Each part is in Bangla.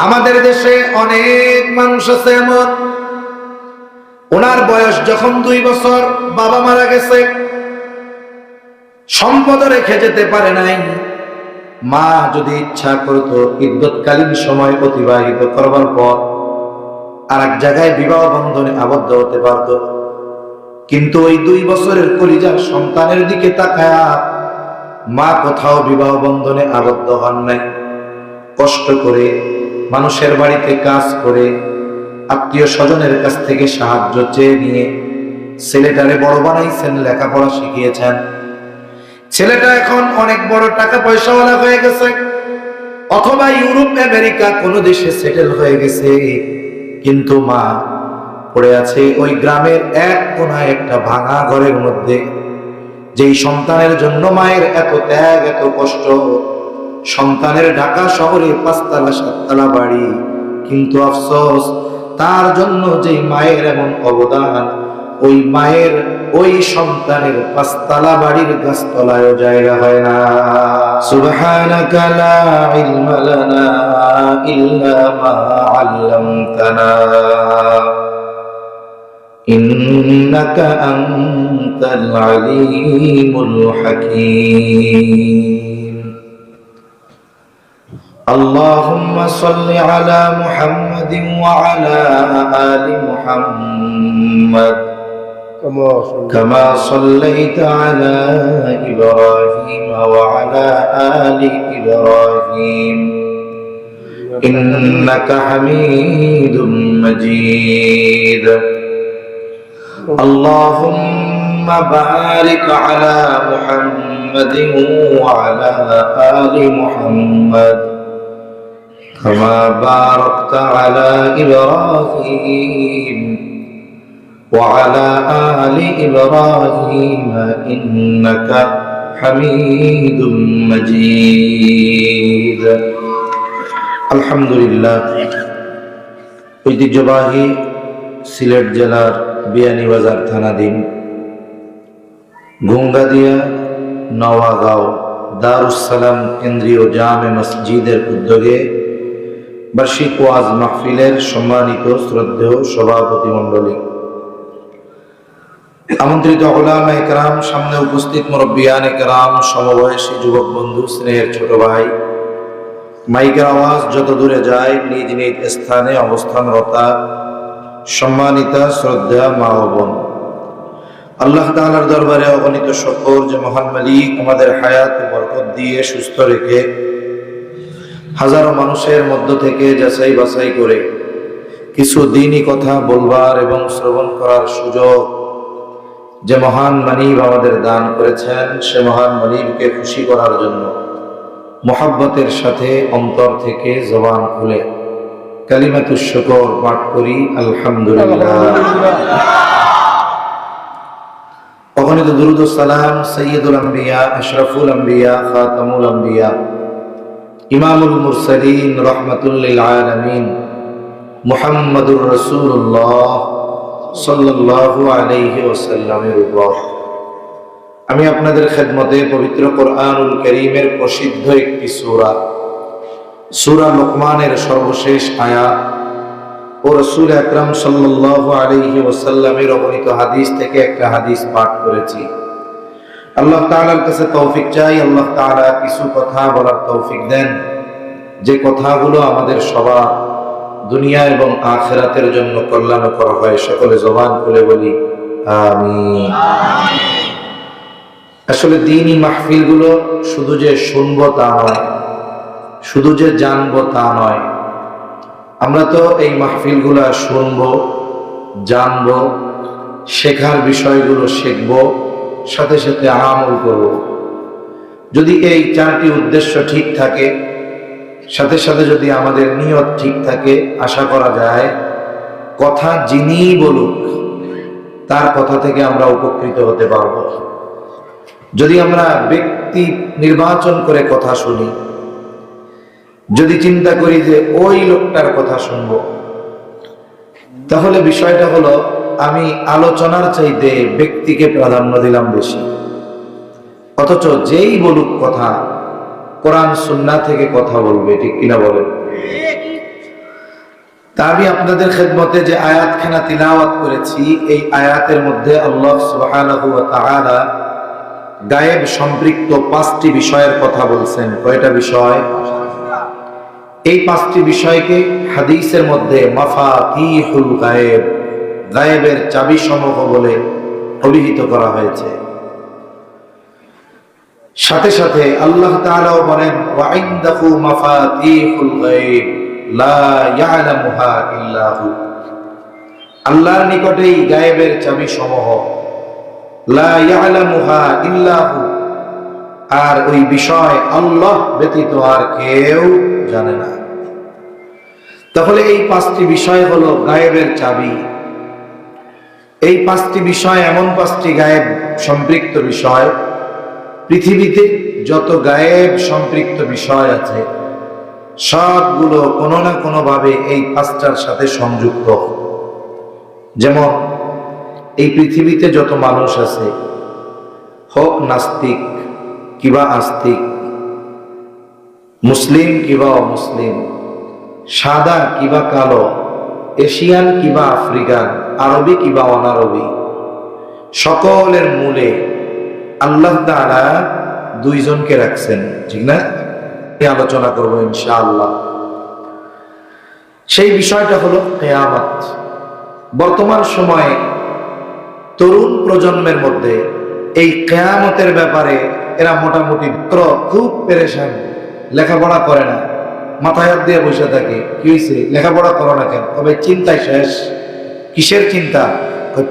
আমাদের দেশে অনেক মানুষ আছে এমন, ওনার বয়স যখন 2 বছর, বাবা মারা গেছে, সম্পদ রেখে যেতে পারে নাই। মা যদি ইচ্ছা করতো ইদ্যৎকালীন সময় অতিবাহিত করবার পর আর এক জায়গায় বিবাহ বন্ধনে আবদ্ধ হতে পারত, কিন্তু ওই 2 বছরের কলিজার সন্তানের দিকে তাকায়া মা কোথাও বিবাহ বন্ধনে আবদ্ধ হন নাই। কষ্ট করে মানুষের বাড়িতে কাজ করে আত্মীয় স্বজনের কাছ থেকে সাহায্য চেয়ে নিয়ে ছেলেটারে বড় বানাইছেন, লেখাপড়া শিখিয়েছেন। ছেলেটা এখন অনেক বড় টাকা পয়সাওয়ালা হয়ে গেছে, অথবা ইউরোপ আমেরিকা কোনো দেশে সেটেল হয়ে গেছে, কিন্তু মা পড়ে আছে ওই গ্রামের এক কোনায় একটা ভাঙা ঘরের মধ্যে। যেই সন্তানের জন্য মায়ের এত ত্যাগ, এত কষ্ট, সন্তানের ঢাকা শহরে 5 তলা 7 তলা বাড়ি, কিন্তু আফসোস তার জন্য যে মায়ের এমন অবদান, ওই মায়ের ওই সন্তানের 5 তলা বাড়ির গাছতলায়ও জায়গা হয় না। সুবহানাকা লা ইলমা লানা ইল্লা মা আল্লামতানা ইন্নাকা আনতাল আলিমুল হাকীম। আল্লাহুম্মা সাল্লি আলা মুহাম্মাদিন ওয়া আলা আলি মুহাম্মাদ كما صليت على إبراهيم وعلى آل إبراهيم إنك حميد مجيد. اللهم بارك على محمد وعلى آل محمد كما باركت على إبراهيم وعلى آل إبراهيم إنك حميد مجيد. الحمد لله. ঐতিহ্যবাহী সিলেট জেলার বিয়ানীবাজার থানাধীন গোঙ্গাদিয়া নওয়াগাঁও দারুসসালাম কেন্দ্রীয় জামে মসজিদের উদ্যোগে বার্ষিক ওয়াজ মাহফিলের সম্মানিত শ্রদ্ধেয় সভাপতি মণ্ডলী, আমন্ত্রিত উলামায়ে কেরাম, সামনে উপস্থিত মুরব্বিয়ানে কেরাম, সমবয়সী যুবক বন্ধু, স্নেহের ছোট ভাই, মাইকের আওয়াজ যত দূরে যায় নিজ নিজ স্থানে অবস্থানরতা সম্মানিতা শ্রদ্ধা মা ও বোন, আল্লাহ তাআলার দরবারে অগণিত শুকর যে মহান মালিক আমাদের হায়াতে বরকত দিয়ে সুস্থ রেখে হাজারো মানুষের মধ্য থেকে যাচাই বাছাই করে কিছু দ্বীনি কথা বলবার এবং শ্রবণ করার সুযোগ যে মহান মানিব আমাদের দান করেছেন, সে মহান মানিবকে খুশি করার জন্য মুহাব্বতের সাথে অন্তর থেকে জবান খুলে কালিমাতুশ শুকর পাঠ করি আলহামদুলিল্লাহ। অগণিত দুরূদ ও সালাম সাইয়্যিদুল আম্বিয়া, আশরাফুল আম্বিয়া, খাতামুল আম্বিয়া, ইমামুল মুরসালিন, রাহমাতুল লিল আলামিন মুহাম্মাদুর রাসূলুল্লাহ সাল্লাল্লাহু আলাইহি ওয়াসাল্লামের উপর আমি আপনাদের খেদমতে পবিত্র কোরআনুল কারীমের প্রসিদ্ধ একটি সূরা, সূরা লুকমানের সর্বশেষ আয়াত ও রাসূল আকরাম সাল্লাল্লাহু আলাইহি ওয়াসাল্লামের অগণিত হাদিস থেকে একটা হাদিস পাঠ করেছি। আল্লাহ তাআলার কাছে তৌফিক চাই, আল্লাহ তাআলা কিছু কথা বলার তৌফিক দেন, যে কথাগুলো আমাদের সবার দুনিয়া এবং আখিরাতের জন্য কল্যাণকর হয়। সকলে জবান খুলে বলি আমিন। আসলে দ্বীনি মাহফিলগুলো শুধু যে শুনবো তা নয়, শুধু যে জানবো তা নয়, আমরা তো এই মাহফিলগুলো শুনবো, জানবো, শেখার বিষয়গুলো শিখবো, সাথে সাথে আমল করব। যদি এই 4টি উদ্দেশ্য ঠিক থাকে, সাথে সাথে যদি আমাদের নিয়ত ঠিক থাকে, আশা করা যায় কথা যিনি বলুক তার কথা থেকে আমরা উপকৃত হতে পারব। যদি আমরা ব্যক্তি নির্বাচন করে কথা শুনি, যদি চিন্তা করি যে ওই লোকটার কথা শুনবো, তাহলে বিষয়টা হলো আমি আলোচনার চাইতে ব্যক্তিকে প্রাধান্য দিলাম বেশি। অথচ যেই বলুক কথা, কোরআন সুন্নাহ থেকে কথা বলবে, ঠিক কিনা বলেন? তা আমি আপনাদের খেদমতে যে আয়াতখানা তিলাওয়াত করেছি, এই আয়াতের মধ্যে আল্লাহ সুবহানাহু ওয়া তাআলা গায়েব সম্পৃক্ত 5টি বিষয়ের কথা বলছেন। কয়টা বিষয়? এই 5টি বিষয়কে হাদিসের মধ্যে মাফাতিহুল গায়েব, গায়েবের চাবি সমূহ বলে অভিহিত করা হয়েছে। সাথে সাথে আল্লাহ তাআলাও বলেন ওয়া ইনদাহু মাফাতিহুল গায়েব লা ইয়ালামুহা ইল্লা হু। আল্লাহর নিকটেই গায়েবের চাবি সমূহ, লা ইয়ালামুহা ইল্লা হু, আর ওই বিষয় আল্লাহ ব্যতীত আর কেউ জানে না। তাহলে এই 5টি বিষয় হলো গায়েবের চাবি। এই 5টি বিষয় এমন 5টি গায়েব সম্পৃক্ত বিষয়, পৃথিবীতে যত গায়েব সম্পৃক্ত বিষয় আছে সবগুলো কোনো না কোনো ভাবে এই 5টার সাথে সংযুক্ত। যেমন এই পৃথিবীতে যত মানুষ আছে, হোক নাস্তিক কিবা আস্তিক, মুসলিম কিবা অমুসলিম, সাদা কিবা কালো, এশিয়ান কিবা আফ্রিকান, আরবি কিবা অনারবি, সকলের মূলে আল্লাহ তাআলা দুইজনকে রাখছেন, ঠিক না? আলোচনা করবো ইনশাআল্লাহ। সেই বিষয়টা হলো কিয়ামত। বর্তমান সময়ে তরুণ প্রজন্মের মধ্যে এই কিয়ামতের ব্যাপারে এরা মোটামুটি খুব পেরেশান, লেখাপড়া করে না, মাথায় হাত দিয়ে বসে থাকে। কি হয়েছে? লেখাপড়া করো না কেন? তবে চিন্তায় শেষ। কিসের চিন্তা?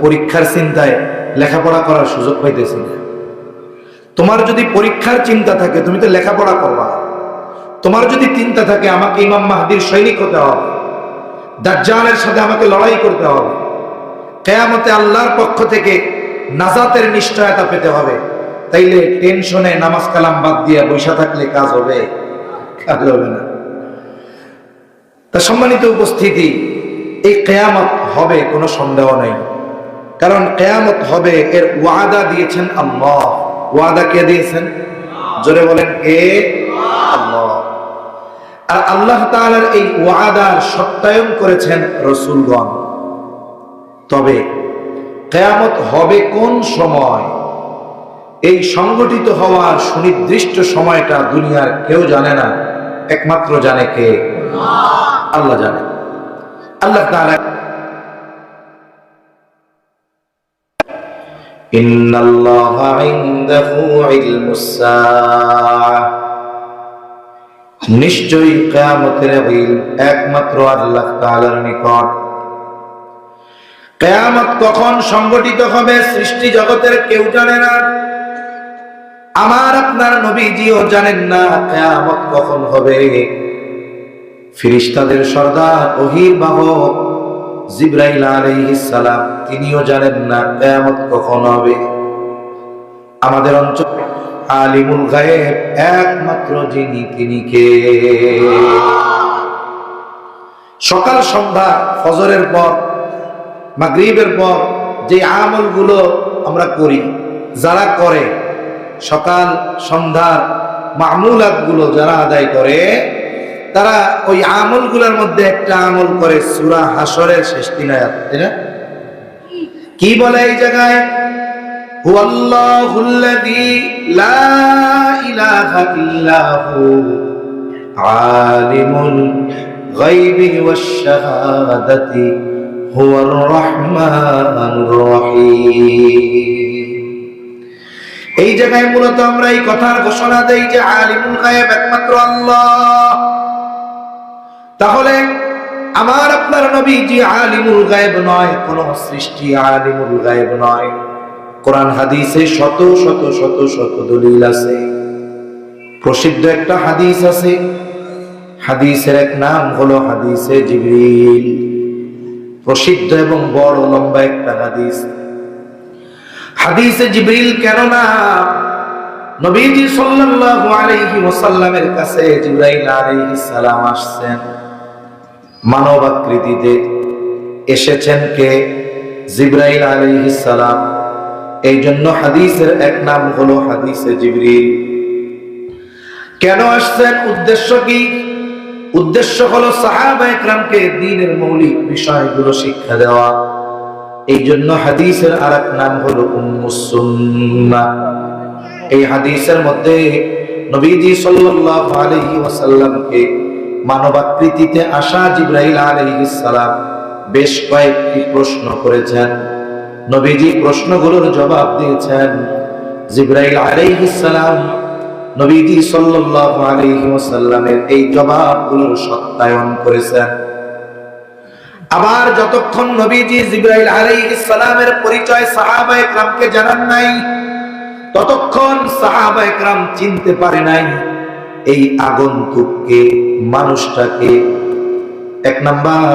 পরীক্ষার চিন্তায় লেখাপড়া করার সুযোগ পাইতেছি না। তোমার যদি পরীক্ষার চিন্তা থাকে তুমি তো লেখাপড়া করবা। তোমার যদি চিন্তা থাকে আমাকে ইমাম মাহদির সৈনিক হতে হবে, দাজ্জালের সাথে আমাকে লড়াই করতে হবে, কিয়ামতে আল্লাহর পক্ষ থেকে নাজাতের নিশ্চয়তা পেতে হবে, তাইলে টেনশনে নামাজ কালাম বাদ দিয়ে বসে থাকলে কাজ হবে? কাজ হবে না। তা সম্মানিত উপস্থিতি, এই কিয়ামত হবে কোনো সন্দেহ নেই, কারণ কিয়ামত হবে এর ওয়াদা দিয়েছেন আল্লাহ। ওয়াদা কে দিয়েছেন? জোরে বলেন, কে? আল্লাহ। আর আল্লাহ তাআলার এই ওয়াদার সত্যায়ন করেছেন রাসূলগণ। তবে কিয়ামত হবে কোন সময়, এই সংগঠিত হওয়ার সুনির্দিষ্ট সময়টা দুনিয়ার কেউ জানে না, একমাত্র জানে কে? আল্লাহ জানে। আল্লাহ তাআলা ইন্নাল্লাহা ইনদাহু ইলমুস সাআহ, নিশ্চয়ই কিয়ামতের ইলম একমাত্র আল্লাহ তাআলার নিকট। কিয়ামত কখন সংগঠিত হবে সৃষ্টি জগতের কেউ জানে না, আমার আপনার নবীজিও জানেন না কিয়ামত কখন হবে। ফেরেশতাদের সরদার ওহীর বাহক জিবরাইল আলাইহিস সালাম তিনিও জানেন না কিয়ামত কখন হবে। আমাদের অঞ্চল আলিমুল গায়েব একমাত্র যিনি, তিনি কে? সকাল সন্ধ্যা ফজরের পর মাগরিবের পর যে আমলগুলো আমরা করি, যারা করে সকাল সন্ধ্যার মামুলাতগুলো যারা আদায় করে, তারা ওই আমলগুলোর মধ্যে একটা আমল করে সূরা হাসরের শেষ 3 আয়াত, তাই না? কি বলে এই জায়গায়? হুয়াল্লাহুল্লাযী লা ইলাহা ইল্লা হু আলিমুল গায়বি ওয়াশ শাহাদাতি হুয়ার রহমানুর রহিম। এই জায়গায় মূলত আমরা এই কথার ঘোষণা দেই যে আলিমুল গায়ব একমাত্র আল্লাহ। তাহলে আমার আপনার নবীজি আলিমুল গায়ব নয়, কোন সৃষ্টি আলিমুল গায়ব নয়। কোরআন হাদিসে শত শত শত শত দলিল আছে। প্রসিদ্ধ একটা হাদিস আছে, হাদিসের এক নাম হলো হাদিসে জিবরিল। প্রসিদ্ধ এবং বড় লম্বা একটা হাদিস। হাদিসে জিবরিল কেন না? নবীজি সাল্লাল্লাহু আলাইহি ওয়াসাল্লামের কাছে জিবরাইল আলাইহিস সালাম আসছেন, মানব আকৃতিতে এসেছেন কে? জিবরাইল আলাইহিস সালাম। এই জন্য হাদিসের এক নাম হলো হাদিসে জিবরিল। কেন আসছেন? উদ্দেশ্য কি? উদ্দেশ্য হলো সাহাবায়ে কেরামকে দ্বীনের মৌলিক বিষয়গুলো শিক্ষা দেওয়া। এই জন্য হাদিসের আরেক নাম হলো উম্মুস সুন্নাহ। এই হাদিসের মধ্যে নবীজি সাল্লাল্লাহু আলাইহি ওয়াসাল্লামকে মানবাকৃতিতে আসা জিবরাইল আলাইহিস সালাম বেশ কয়েকটি প্রশ্ন করেছেন। নবীজি প্রশ্নগুলোর জবাব দিয়েছেন। জিবরাইল আলাইহিস সালাম নবীজি সাল্লাল্লাহু আলাইহি ওয়াসাল্লামের এই জবাবগুলোর সত্যায়ন করেছেন। আবার যতক্ষণ নবীজি জিবরাইল আলাইহিস সালামের পরিচয় সাহাবায়ে কেরামকে জানান নাই, ততক্ষণ সাহাবায়ে কেরাম চিনতে পারে নাই এই আগন্তুককে, মানুষটাকে। এক নাম্বার,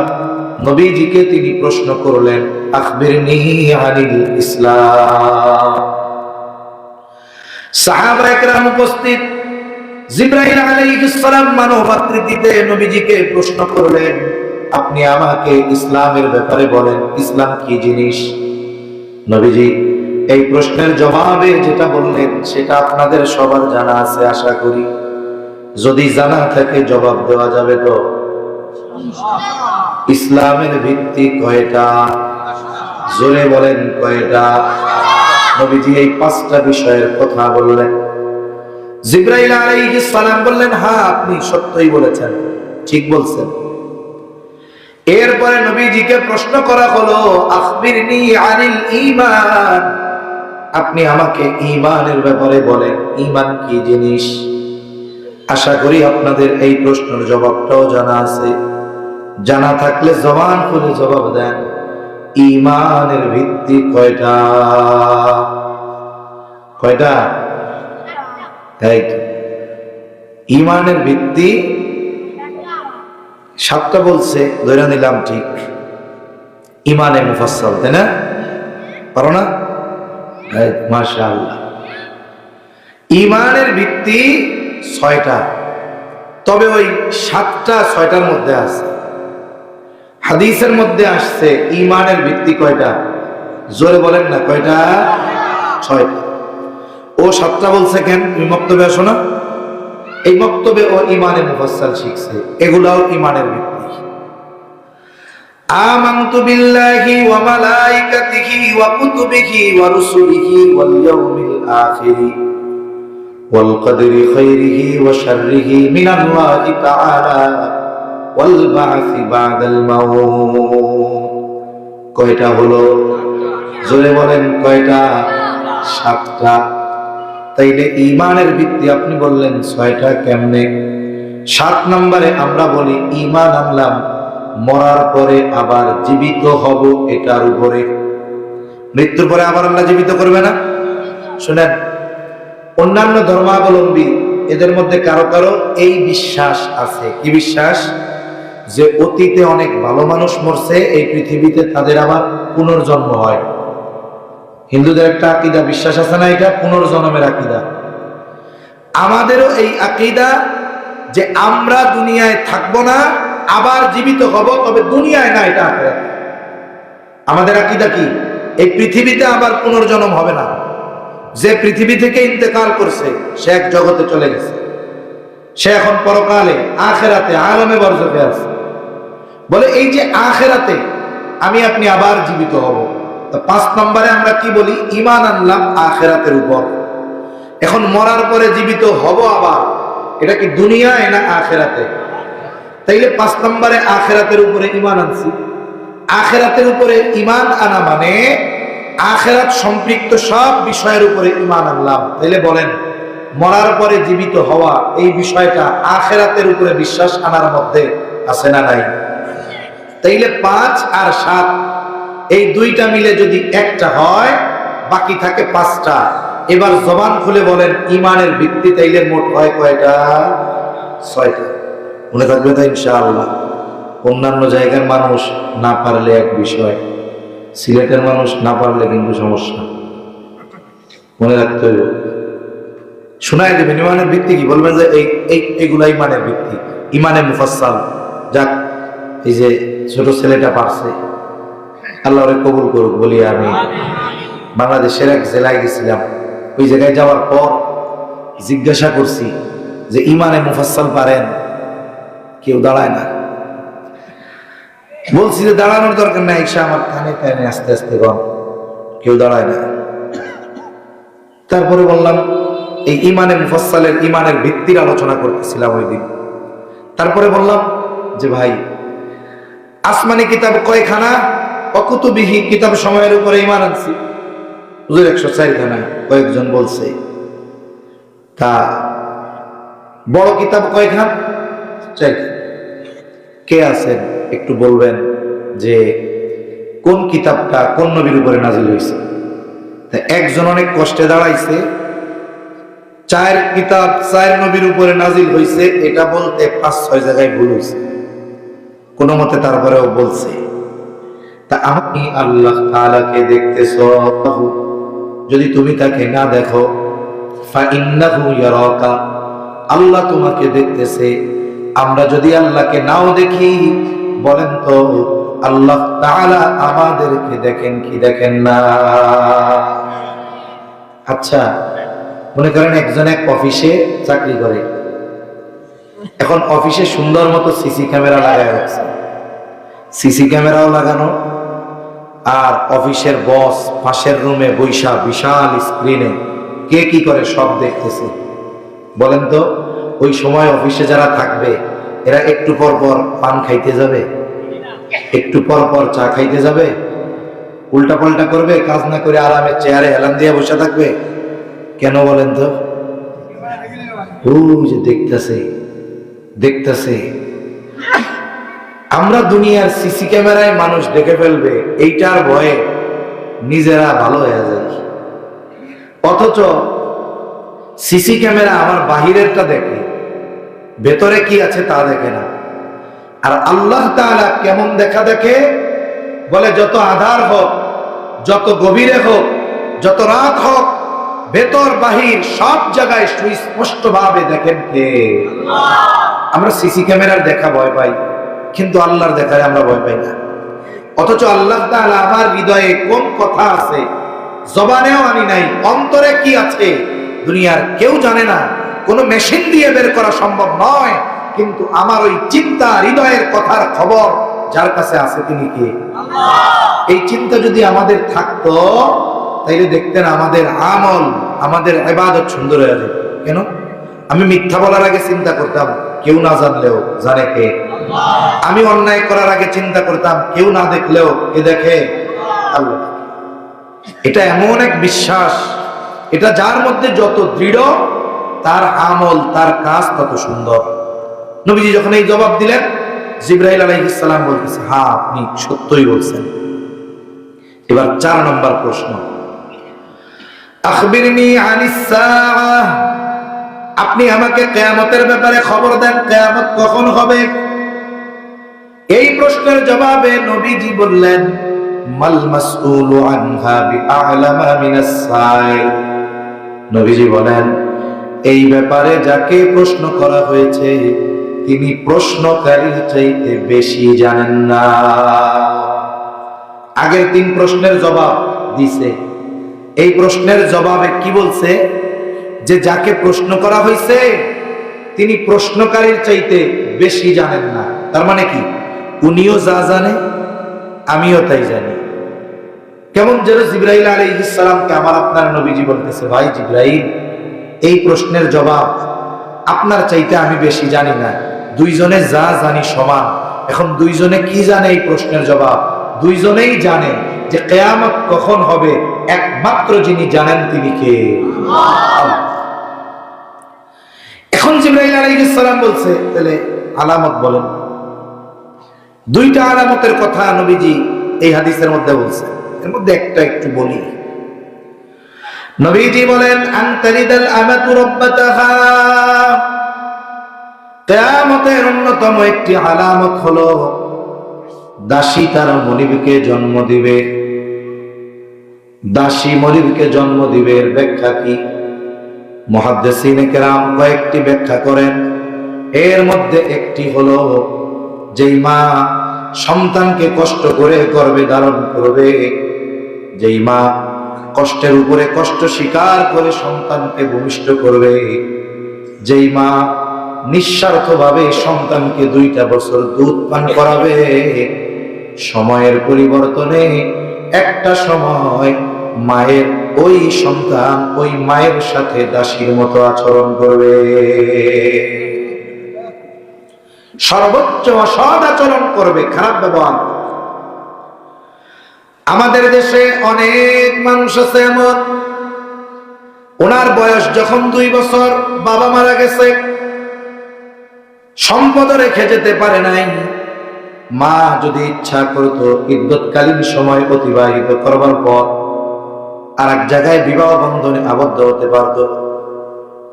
নবীজিকে তিনি প্রশ্ন করলেন, আখবিরনি আনিল ইসলাম। সাহাবায়ে কেরাম উপস্থিত। জিবরাইল আলাইহিস সালাম মানব আকৃতিতে নবীজিকে প্রশ্ন করলেন, আপনি আমাকে ইসলামের ব্যাপারে বলেন, ইসলাম কি জিনিস? নবীজি এই প্রশ্নের জবাবে যেটা বললেন সেটা আপনাদের সবার জানা আছে আশা করি। যদি জানা থাকে জবাব দেওয়া যাবে তো? ইসলামের ভিত্তি কয়টা? জোরে বলেন কয়টা? নবীজি এই 5টা বিষয়ের কথা বললেন। জিবরাইল আলাইহিস সালাম বললেন, হ্যাঁ আপনি সত্যই বলেছেন, ঠিক বলছেন। এরপরে নবীজিকে প্রশ্ন করা হলো, আখবিরনি আনিল ঈমান, আপনি আমাকে ঈমানের ব্যাপারে বলেন, ঈমান কি জিনিস? আশা করি আপনাদের এই প্রশ্নের জবাবটাও জানা আছে। জানা থাকলে জবান খুলে জবাব দেন, ঈমানের ভিত্তি কয়টা? কয়টা? এই তো ঈমানের ভিত্তি 7টা বলছে, ধরে নিলাম ঠিক। ঈমানে মুফাসসাল, তাই না? পারো না? মাশাআল্লাহ। ঈমানের ভিত্তি 6টা, তবে ওই 7টা 6টার মধ্যে আছে। হাদিসের মধ্যে আসছে ঈমানের ভিত্তি কয়টা? জোরে বলেন না, কয়টা? 6টা। ও 7টা বলছে কেন? তুমি বক্তব্যে আসো না? এই বক্তব্যে ও ঈমানে মুফাসসাল শিখছে, এগুলাও ঈমানের ভিত্তি। আমানতু বিল্লাহি ওয়া মালাইকাতিহি ওয়া কুতুবিহি ওয়া রুসুলিহি ওয়াল ইয়াউমিল আখিরি ওয়াল কদরি খাইরিহি ওয়া শাররিহি মিনাল্লাহি তাআলা ওয়াল বা'সি বা'দাল মাউত। কয়টা হলো? জোরে বলেন কয়টা? 7টা। তাইলে ঈমানের ভিত্তি আপনি বললেন 6টা, কেমনে? 7 নম্বরে আমরা বলি ঈমান আনলাম মরার পরে আবার জীবিত হব, এটার উপরে। মৃত্যুর পরে আবার আল্লাহ জীবিত করবে না? শুনেন, অন্যান্য ধর্মাবলম্বী এদের মধ্যে কারো কারো এই বিশ্বাস আছে। কি বিশ্বাস? যে অতীতে অনেক ভালো মানুষ মরছে, এই পৃথিবীতে তাদের আবার পুনর্জন্ম হয়। হিন্দুদের একটা আকীদা, বিশ্বাস আছে না, এটা পুনর্জন্মের আকীদা। আমাদেরও এই আকীদা যে আমরা দুনিয়ায় থাকবো না, আবার জীবিত হব, তবে দুনিয়ায় না, এটা আখিরাত। আমাদের আকীদা কি? এই পৃথিবীতে আবার পুনর্জন্ম হবে না। যে পৃথিবী থেকে ইন্তেকাল করছে সে এক জগতে চলে গেছে, সে এখন পরকালে আখিরাতে আলমে বরজখে আছে। বলে এই যে আখিরাতে আমি আপনি আবার জীবিত হব। 5 নম্বরে আমরা কি বলি? ঈমান আনলাম আখিরাতের উপর। এখন মরার পরে জীবিত হব আবার, এটা কি দুনিয়ায় না আখিরাতে? তাইলে 5 নম্বরে আখিরাতের উপরে ঈমান আনছি। আখিরাতের উপরে ঈমান আনা মানে আখিরাত সম্পৃক্ত সব বিষয়ের উপরে ঈমান আনলাম। তাইলে বলেন, মরার পরে জীবিত হওয়া এই বিষয়টা আখিরাতের উপরে বিশ্বাস আনার মধ্যে আছে না নাই? তাইলে 5 আর 7 এই 2টা মিলে যদি একটা হয়, বাকি থাকে 5টা। এবার জবান খুলে বলেন ঈমানের ভিত্তি তাইলে মোট হয় কয়টা? 6টা। মনে থাকবে তো ইনশাআল্লাহ। অন্যান্য জায়গার মানুষ না পারলে এক বিষয়, সিলেটের মানুষ না পারলে কিন্তু সমস্যা। মনে রাখতে হবে। শোনায় দেবেন ঈমানের ভিত্তি কি, বলবেন যে এইগুলা ঈমানের ভিত্তি, ঈমানে মুফাসসাল। যাক, এই যে ছোট ছেলেটা পারছে, আল্লাহ ওরে কবুল করুক বলি আমি। বাংলাদেশের এক জেলায় গেছিলাম, ওই জায়গায় যাওয়ার পর জিজ্ঞাসা করছি যে ঈমানে মুফাসসাল পারেন? কেউ দাঁড়ায় না। বলছি যে দাঁড়ানোর দরকার নাই, ঈশা আমার কানে কানে আস্তে আস্তে গন, কেউ দাঁড়ায় না। তারপরে বললাম এই ইমানের মুফাসসালের ইমানের ভিত্তির আলোচনা করতেছিলাম ওই দিন। তারপরে বললাম যে ভাই আসমানি কিতাব কয়খানা, অকুতুবিহি কিতাব সময়ের উপরে ইমান আনছি। হুজুর 104 খানা। কয়েকজন বলছে তা বড় কিতাব কয়খান? 4। কে আছেন একটু বলবেন যে কোন কিতাবটা কোন নবীর উপরে নাজিল হয়েছে? একজন অনেক কষ্টে দাঁড়াইছে, 4 কিতাব 4 নবীর উপরে নাজিল হয়েছে এটা বলতে 5-6 জায়গায় ভুল হয়েছে কোন মতে, তারপরেও বলছে। তা আপনি আল্লাহ তাআলাকে দেখতেছ, যদি তুমি তাকে না দেখো, ফাইন্নাহু ইয়ারাকা, আল্লাহ তোমাকে দেখতেছে। আমরা যদি আল্লাহকে নাও দেখি, বলেন তো আল্লাহ তাআলা আমাদেরকে দেখেন কি দেখেন না? আচ্ছা মনে করেন একজন এক অফিসে চাকরি করে, এখন অফিসে সুন্দর মতো সিসি ক্যামেরা লাগানো আছে, সিসি ক্যামেরাও লাগানো, আর অফিসের বস পাশের রুমে বৈশা বিশাল স্ক্রিনে কে কি করে সব দেখতেছে। বলেন তো ওই সময় অফিসে যারা থাকবে এরা একটু পর পর পান খাইতে যাবে, একটু পর পর চা খাইতে যাবে, উল্টা পাল্টা করবে, কাজ না করে আরামে চেয়ারে হেলান দিয়ে বসে থাকবে? কেন বলেন তো? ওই যে দেখতেছে দেখতেছে। আমরা দুনিয়ার সিসি ক্যামেরায় মানুষ দেখে ফেলবে এইটার ভয়ে নিজেরা ভালো হয়ে যায়, অথচ সিসি ক্যামেরা আমার বাহিরেরটা দেখে, ভেতরে কি আছে তা দেখে না। আর আল্লাহ তাআলা কেমন দেখা দেখে? বলে যত আধার হোক, যত গভীরে হোক, যত রাত হোক, ভেতর বাহির সব জায়গায় সুস্পষ্ট ভাবে দেখেন কে? আমরা সিসি ক্যামেরার দেখা ভয় পাই, কিন্তু আল্লাহর দেখায় আমরা ভয় পাই না। অথচ আল্লাহ তাআলা আমার হৃদয়ে কোন কথা আছে জবানেও আনি নাই, অন্তরে কি আছে দুনিয়ার কেউ জানে না, কোন মেশিন দিয়ে বের করা সম্ভব নয়, কিন্তু আমার ওই চিন্তা হৃদয়ের কথার খবর যার কাছে আছে তিনি কে? আল্লাহ। এই চিন্তা যদি আমাদের থাকতো তাইলে দেখতেন আমাদের আমল, আমাদের ইবাদত সুন্দর হয়ে যেত। কেন? আমি মিথ্যা বলার আগে চিন্তা করতাম কেউ না জানলেও জানে কে? আল্লাহ। আমি অন্যায় করার আগে চিন্তা করতাম কেউ না দেখলেও কে দেখে? আল্লাহ। এটা এমন এক বিশ্বাস, এটা যার মধ্যে যত দৃঢ় তার আমল তার কাজ তত সুন্দর। নবীজি যখন এই জবাব দিলেন, জিবরাইল আলাইহিস সালাম বলতেছে হ্যাঁ আপনি সত্যই বলছেন। এবার 4 নম্বর প্রশ্ন, আখবিরনি আনিস সাআহ, আপনি আমাকে কিয়ামতের ব্যাপারে খবর দেন, কিয়ামত কখন হবে? এই প্রশ্নের জবাবে নবীজি বললেন মাল মাসউলু আনহা বিআলামা মিনাস সাইল। নবীজি বলেন এই ব্যাপারে যাকে প্রশ্ন করা হয়েছে তিনি প্রশ্নকারীর চাইতে বেশি জানেন না। আগের 3 প্রশ্নের জবাব দিছে, এই প্রশ্নের জবাবে কি বলছে? যে যাকে প্রশ্ন করা হয়েছে তিনি প্রশ্নকারীর চাইতে বেশি জানেন না। তার মানে কি? উনিও যা জানে আমিও তাই জানি। কেমন যেন জিবরাইল আলাইহিস সালামকে আমার আপনার নবীজি বলতেছে ভাই জিবরাইল এই প্রশ্নের জবাব আপনার চাইতে আমি বেশি জানি না, দুইজনে যা জানি সমান। এখন দুইজনে কি জানে এই প্রশ্নের জবাব? দুইজনেই জানে যে কিয়ামত কখন হবে, একমাত্র যিনি জানেন তিনি কে? আল্লাহ। এখন জিবরাইল আলাইহিস সালাম বলছে তাহলে আলামত বলেন। 2টা আলামতের কথা নবীজি এই হাদিসের মধ্যে বলছে, এর মধ্যে একটা একটু বলি। নবীজি বলেন আনতারিদাল আমাতু রাব্বাতাহা, কিয়ামতের অন্যতম একটি আলামত হলো দাসী তার মনিবকে জন্ম দিবে। দাসী মনিবকে জন্ম দিবে, এর ব্যাখ্যা কি? মুহাদ্দিসিনে কেরাম কয়েকটি ব্যাখ্যা করেন। এর মধ্যে একটি হলো যেই মা সন্তানকে কষ্ট করে গর্ভে ধারণ করবে, যেই মা কষ্টের উপরে কষ্ট স্বীকার করে সন্তানকে ভূমিষ্ঠ করবে, যেই মা নিঃস্বার্থভাবে সন্তানকে 2টা বছর দুধ পান করাবে, সময়ের পরিবর্তনে একটা সময় মায়ের ওই সন্তান ওই মায়ের সাথে দাসীর মতো আচরণ করবে, সর্বোচ্চ অসৎ আচরণ করবে, খারাপ ব্যবহার করবে। আমাদের দেশে অনেক মানুষ আছে এমন, ওনার বয়স যখন 2 বছর, বাবা মারা গেছে, সম্পদ রেখে যেতে পারে নাই, মা যদি ইচ্ছা করতো ইদ্যৎকালীন সময় অতিবাহিত করবার পর আর এক জায়গায় বিবাহ বন্ধনে আবদ্ধ হতে পারত,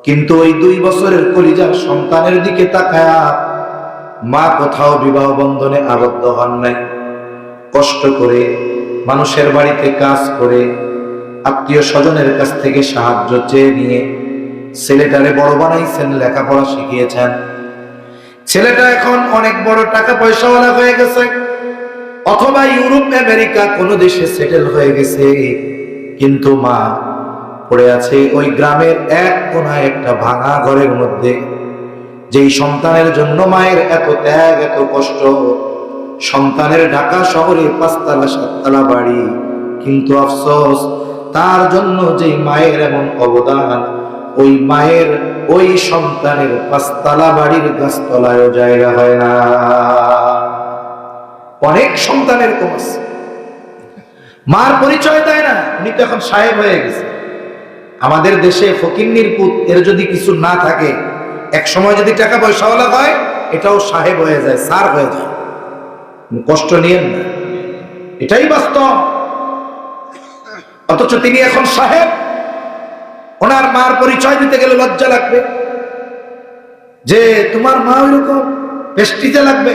কিন্তু ওই 2 বছরের কলিজার সন্তানের দিকে তাকায়া মা কোথাও বিবাহ বন্ধনে আবদ্ধ হন নাই। কষ্ট করে মানুষের বাড়িতে কাজ করে আত্মীয় স্বজনের কাছ থেকে সাহায্য চেয়ে নিয়ে ছেলেটারে বড় বানাইছেন, লেখাপড়া শিখিয়েছেন। ছেলেটা এখন অনেক বড় টাকা পয়সাওয়ালা হয়ে গেছে, অথবা ইউরোপ আমেরিকা কোনো দেশে সেটেল হয়ে গেছে, কিন্তু মা পড়ে আছে ওই গ্রামের এক কোনায় একটা ভাঙা ঘরের মধ্যে। যেই সন্তানের জন্য মায়ের এত ত্যাগ, এত কষ্ট, সন্তানের ঢাকা শহরে 5 তলা 7 তলা বাড়ি, কিন্তু আফসোস তার জন্য যেই মায়ের এমন অবদান, ওই মায়ের ওই সন্তানের 5 তলা বাড়ির গাছতলায়ও জায়গা হয় না। অনেক সন্তানের কম আছে, মার পরিচয় দেয় না, উনি তো এখন সাহেব হয়ে গেছে। আমাদের দেশে ফকিন্নির পুত, এর যদি কিছু না থাকে, এক সময় যদি টাকা পয়সাওয়ালা হয়, এটাও সাহেব হয়ে যায়, স্যার হয়ে যায়। কষ্ট নিয়েন না, এটাই বাস্তব। অথচ তিনি এখন সাহেব, ওনার মার পরিচয় দিতে গেলে লজ্জা লাগবে যে তোমার মা ওইরকম, পেস্টিজে লাগবে,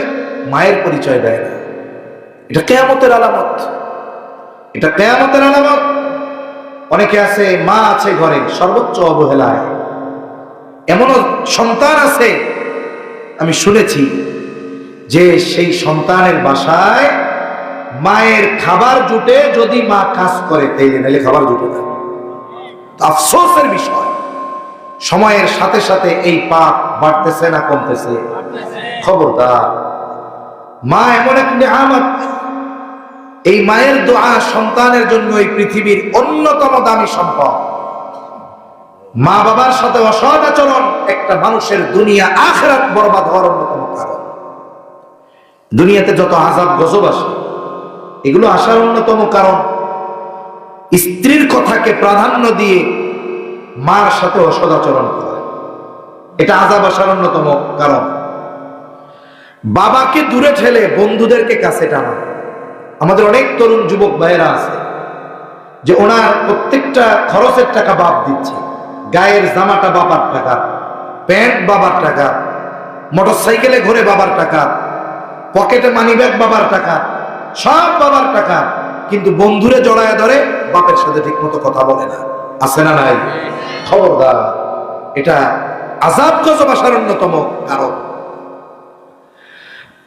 মায়ের পরিচয় দেয় না। এটা কিয়ামতের আলামত, এটা কিয়ামতের আলামত। অনেকে আছে মা আছে ঘরে, সর্বোচ্চ অবহেলায়। এমনও সন্তান আছে, আমি শুনেছি যে সেই সন্তানের বাসায় মায়ের খাবার জুটে যদি মা কাজ করে, তাইলে নাইলে খাবার জুটে না। আফসোসের বিষয়, সময়ের সাথে সাথে এই পাপ বাড়তেছে না কমতেছে? খবরদার, মা এমন এক নিয়ামত, এই মায়ের দোয়া সন্তানের জন্য এই পৃথিবীর অন্যতম দামি সম্পদ। মা বাবার সাথে অসৎ আচরণ একটা মানুষের দুনিয়া আখিরাত বরবাদ হওয়ার অন্যতম কারণ। দুনিয়াতে যত আযাব গজব আসে, এগুলো আসার অন্যতম কারণ স্ত্রীর কথাকে প্রাধান্য দিয়ে মার সাথে অসৎ আচরণ করা, এটা আযাব আসার অন্যতম কারণ। বাবাকে দূরে ঠেলে বন্ধুদেরকে কাছে টানা। আমাদের অনেক তরুণ যুবক ভাইয়েরা আছে যে ওনার প্রত্যেকটা খরচের টাকা বাপ দিচ্ছে, গায়ের জামাটা বাবার টাকা, প্যান্ট বাবার টাকা, মোটরসাইকেলে ঘুরে বাবার টাকা, পকেটে মানিব্যাগ বাবার টাকা, সব বাবার টাকা, কিন্তু বন্ধুরে জড়ায় ধরে বাপের সাথে ঠিক মতো কথা বলে না। আছে না নাই? খবরদার, এটা আযাব গজব আসার অন্যতম কারণ।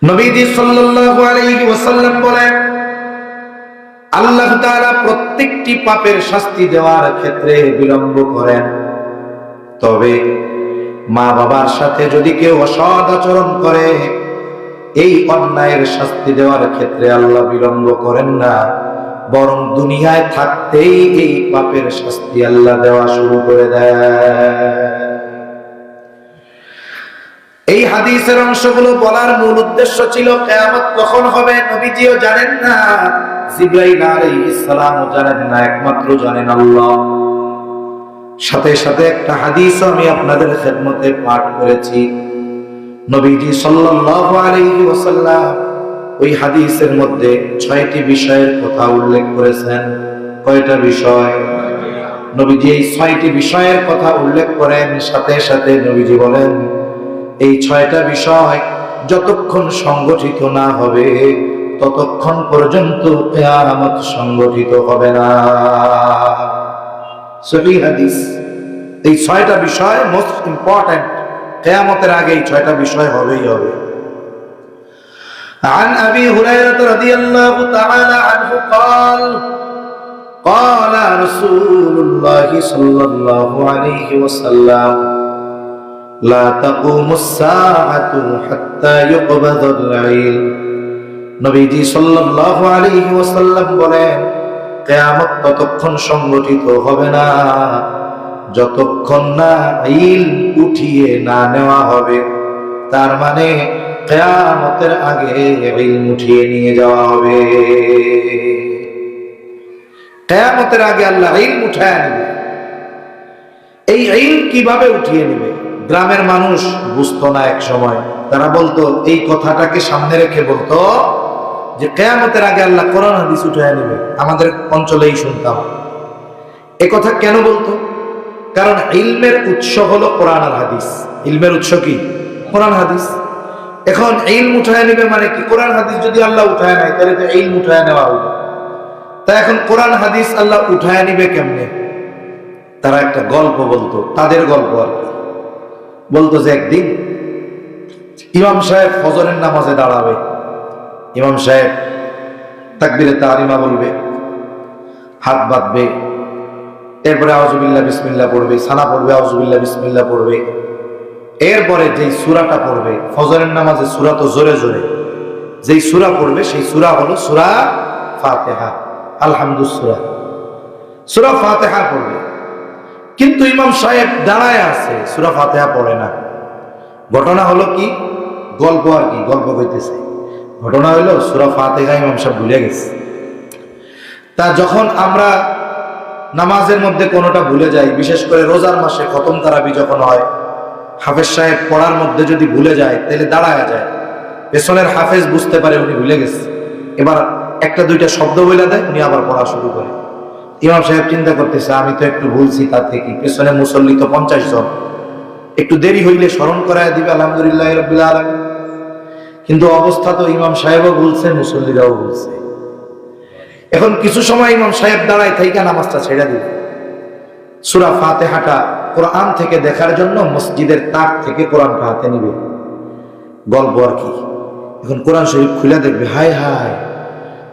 নবীজি সাল্লাল্লাহু আলাইহি ওয়াসাল্লাম বলেন, আল্লাহ তাআলা প্রত্যেকটি পাপের শাস্তি দেওয়ার ক্ষেত্রে বিলম্ব করেন, তবে মা বাবার সাথে যদি কেউ অসৎ আচরণ করে, এই অন্যায়ের শাস্তি দেওয়ার ক্ষেত্রে আল্লাহ বিলম্ব করেন না, বরং দুনিয়ায় থাকতেই এই পাপের শাস্তি আল্লাহ দেওয়া শুরু করে দেয়। এই হাদিসের অংশগুলো বলার মূল উদ্দেশ্য ছিল কিয়ামত কখন হবে নবীজিও জানেন না, জিবরাইল আলাইহিস সালামও জানেন না, একমাত্র জানেন আল্লাহ। সাথে সাথে একটা হাদিস আমি আপনাদের খেদমতে পাঠ করেছি। নবীজি সাল্লাল্লাহু আলাইহি ওয়াসাল্লাম ওই হাদিসের মধ্যে 6টি বিষয়ের কথা উল্লেখ করেছেন। কয়টা বিষয়? নবীজি এই 6টি বিষয়ের কথা উল্লেখ করেন, সাথে সাথে নবীজি বলেন এই 6টা বিষয় যতক্ষণ সংগঠিত না হবে ততক্ষণ পর্যন্ত কিয়ামত সংগঠিত হবে না। সহিহ হাদিস। এই 6টা বিষয় মোস্ট ইম্পর্টেন্ট, কিয়ামতের আগে এই 6টা বিষয় হবেই হবে। عن أبي هريرة رضي الله تعالى عنه قال قال رسول الله صلى الله عليه وسلم লা তাকুমুস সাআতু হাত্তা ইউকবাদাল ইলম। নবীজি সাল্লাল্লাহু আলাইহি ওয়াসাল্লাম বলেন, কিয়ামত ততক্ষণ সংগঠিত হবে না যতক্ষণ না ইলম উঠিয়ে না নেওয়া হবে। তার মানে কিয়ামতের আগে ইলম উঠিয়ে নিয়ে যাওয়া হবে। কিয়ামতের আগে আল্লাহ ইলম উঠায় নেবে। এই ইলম কিভাবে উঠিয়ে নেবে? গ্রামের মানুষ বুঝতো না এক সময়। তারা বলতো, এই কথাটাকে সামনে রেখে বলতো যে কিয়ামতের আগে আল্লাহ কোরআন হাদিস উঠায় নেবে। আমাদের অঞ্চলেই শুনতাম। এই কথা কেন বলতো? কারণ ইলমের উৎস হলো কোরআন আর হাদিস। ইলমের উৎস কি? কোরআন হাদিস। এখন ইলম উঠায় নেবে মানে কি? কোরআন হাদিস যদি আল্লাহ উঠায় নেয় তাহলে তো ইলম উঠায় নেওয়া হলো। তা এখন কোরআন হাদিস আল্লাহ উঠায় নিবে কেমনে? তারা একটা গল্প বলতো, তাদের গল্প আর কি। বলতো যে একদিন ইমাম সাহেব ফজরের নামাজে দাঁড়াবে। ইমাম সাহেব তাকবীরে তাহরিমা বলবে, হাত বাঁধবে, এরপরে আউযুবিল্লাহ বিসমিল্লাহ পড়বে, সানা পড়বে, আউযুবিল্লাহ বিসমিল্লাহ পড়বে। এরপরে যেই সূরাটা পড়বে, ফজরের নামাজে সূরা তো জোরে জোরে, যেই সূরা পড়বে সেই সূরা হলো সূরা ফাতিহা, আলহামদুলিল্লাহ সূরা, সূরা ফাতিহা পড়বে। কিন্তু ইমাম সাহেব দাঁড়ায় আছে, সূরা ফাতিহা পড়ে না। ঘটনা হলো কি? গল্প আর কি, গল্প কইতেছে। ঘটনা হলো সূরা ফাতিহা ইমাম সাহেব ভুলে গেছে। তা যখন আমরা নামাজের মধ্যে কোনোটা ভুলে যাই, বিশেষ করে রোজার মাসে খতম তারাবি যখন হয়, হাফেজ সাহেব পড়ার মধ্যে যদি ভুলে যায় তাহলে দাঁড়ায় যায়। পেছনের হাফেজ বুঝতে পারে উনি ভুলে গেছে, এবার একটা দুইটা শব্দ বলে দেয়, উনি আবার পড়া শুরু করে। ইমাম সাহেব চিন্তা করতেছে, আমি তো একটু ভুলছি, তাতে কি? পেছনে মুসল্লি তো 50 জন, একটু দেরি হইলে স্মরণ করায় দিবে আলহামদুলিল্লাহ রাব্বিল আলামিন। কিন্তু অবস্থা তো ইমাম সাহেবও ভুলছে, মুসল্লিরাও ভুলছে। এখন কিছু সময় ইমাম সাহেব দাঁড়ায় থাইকা নামাজটা ছেড়ে দিল। সূরা ফাতিহাটা কোরআন থেকে দেখার জন্য মসজিদের তাক থেকে কোরআনটা হাতে নিবে। গল্প আর কি। এখন কোরআন শরীফ খুলে দেখবে, হায় হায়,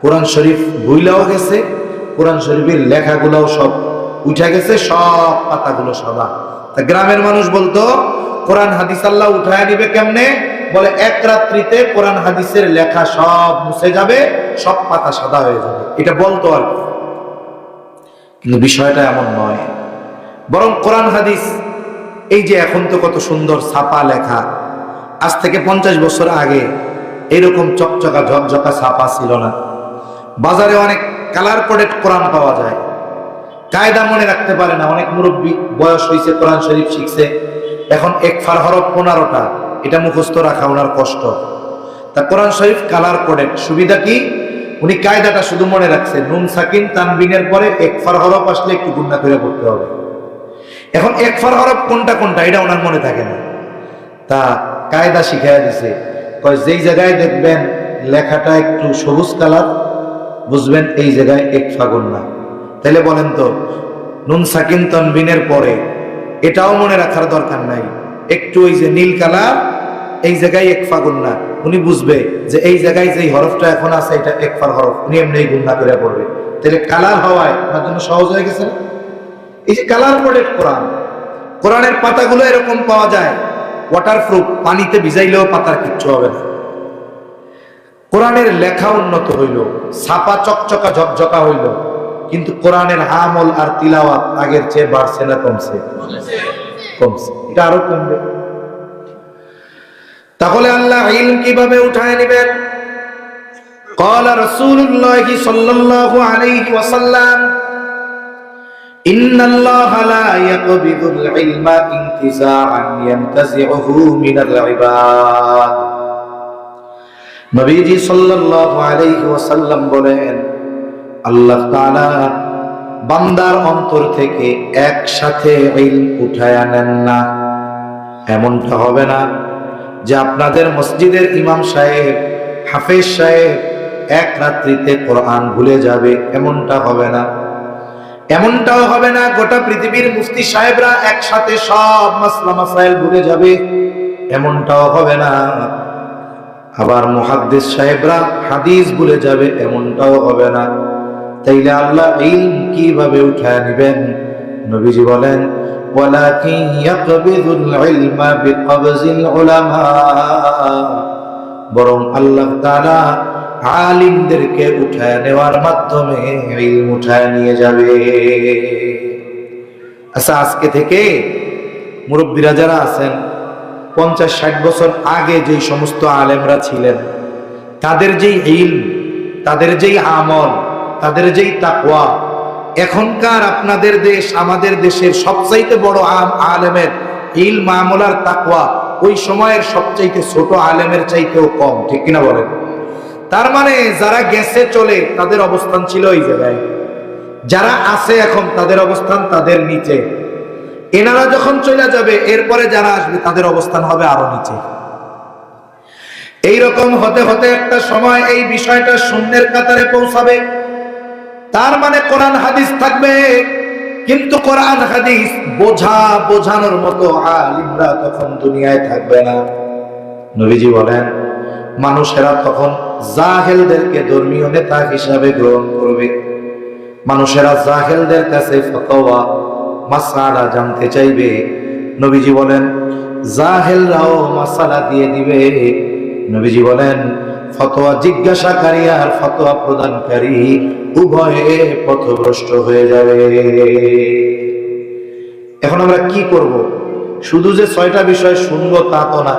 কোরআন শরীফ ভুইলাও গেছে, কোরআন শরীফের লেখাগুলোও সব উঠে গেছে, সব পাতাগুলো সাদা। তা গ্রামের মানুষ বলতো, কোরআন হাদিস আল্লাহ উঠায় নিবে কেমনে? বলে এক রাত্রিতে কোরআন হাদিসের লেখা সব মুছে যাবে, সব পাতা সাদা হয়ে যাবে। এটা বলতো আর কি। কিন্তু বিষয়টা এমন নয়। বরং কোরআন হাদিস এই যে এখন তো কত সুন্দর ছাপা লেখা, আজ থেকে 50 বছর আগে এরকম চকচকা ঝকঝকা ছাপা ছিল না। বাজারে অনেক কালার কোডেড কোরআন পাওয়া যায়, কায়দা মনে রাখতে পারে না। অনেক মুরব্বী বয়স হয়েছে, কোরআন শরীফ শিখছে, এখন একফার হরফ 15টা, এটা মুখস্থ রাখা ওনার কষ্ট। তা কোরআন শরীফ কালার কোডেড, সুবিধা কি? উনি কায়দাটা শুধু মনে রাখছে, নুন সাকিন তানবিনের পরে একফার হরফ আসলে একটু গুণনা করে পড়তে হবে। এখন একফার হরফ কোনটা কোনটা এটা ওনার মনে থাকে না। তা কায়দা শিখাইয়া দিছে, কয় যেই জায়গায় দেখবেন লেখাটা একটু সবুজ কালার, বুঝবেন এই জায়গায় একফা গুণনা। তাহলে বলেন তো, নুন সাকিন তানবিনের পরে এটাও মনে রাখার দরকার নাই, একটু ওই যে নীল কালার, এই জায়গায় একফা গুণনা, উনি বুঝবে যে এই জায়গায় যেই হরফটা এখন আছে এটা একফার হরফ, উনি এমনি গুণনা করে পড়বে। তাহলে কালার হওয়ায় ওনার জন্য সহজ হয়ে গেছে না? এই যে কালার কোডেড কোরআন, কোরআনের পাতাগুলো এরকম পাওয়া যায়, ওয়াটারপ্রুফ, পানিতে ভিজাইলেও পাতার কিচ্ছু হবে না। কোরআনের লেখা উন্নত হইল, ছাপা চকচকা ঝকঝকা হইল, কিন্তু কোরআনের আমল আর তিলাওয়াত আগের চেয়ে বাড়ছে না কমছে? কমছে, এটা আরো কমবে। তাহলে আল্লাহ ইলম কিভাবে উঠায় নেবেন? قال رسول الله صلى الله عليه وسلم إن الله لا يقبض العلم انتزاعا ينتزعه من العباد। নবীজি সাল্লাল্লাহু আলাইহি ওয়াসাল্লাম বলেন, আল্লাহ তাআলা বান্দার অন্তর থেকে একসাথে ইলম উঠায়া নেন না। এমনটা হবে না যে আপনাদের মসজিদের ইমাম সাহেব, হাফেজ সাহেব এক রাত্রিতে কোরআন ভুলে যাবে, এমনটা হবে না। এমনটাও হবে না গোটা পৃথিবীর মুফতি সাহেবরা একসাথে সব মাসলা মাসাইল ভুলে যাবে, এমনটাও হবে না। আবার মুহাদ্দিস সাহেবরা হাদিস ভুলে যাবে, এমনটাও হবে না। তাইলে আল্লাহ ইলম কিভাবে উঠায় নেবেন? নবীজি বলেন, ওয়ালাকিন ইয়াকবিযুল ইলমা বিকবজিল উলামা, বরং আল্লাহ তাআলা আলিমদেরকে উঠায় নেওয়ার মাধ্যমে ইলম উঠায় নিয়ে যাবে। আচ্ছা, আজকে থেকে মুরব্বীরা যারা আছেন 50-60 বছর আগে যেই সমস্ত আলেমরা ছিলেন, তাদের যেই ইলম, তাদের যেই আমল, তাদের যেই তাকওয়া, এখনকার আপনাদের দেশ, আমাদের দেশের সবচাইতে বড় আলেমের ইলম, আমল আর তাকওয়া ওই সময়ের সবচাইতে ছোট আলেমের চাইতেও কম, ঠিক কিনা বলেন? তার মানে যারা গেছে চলে তাদের অবস্থান ছিল এই জায়গায়, যারা আছে এখন তাদের অবস্থান তাদের নিচে। এনারা যখন চলে যাবে এরপরে যারা আসবে তাদের অবস্থান হবে আরো নিচে। এইরকম হতে হতে একটা সময় এই বিষয়টা শূন্যের কাতারে পৌঁছাবে। তার মানে কোরআন হাদিস থাকবে, কিন্তু কোরআন হাদিস বোঝানোর মতো আলিমরা তখন দুনিয়ায় থাকবে না। নবীজি বলেন, মানুষেরা তখন জাহেলদেরকে ধর্মীয় নেতা হিসাবে গ্রহণ করবে। মানুষেরা জাহেলদের কাছে ফতোয়া মাসআলা জানতে চাইবে। নবীজি বলেন, জাহেলরাও মাসআলা দিয়ে দিবে। নবীজি বলেন, ফতোয়া জিজ্ঞাসাকারী আর ফতোয়া প্রদানকারী উভয়ে পথভ্রষ্ট হয়ে যাবে। এখন আমরা কি করব? শুধু যে 6টা বিষয় শুনবো তা তো না,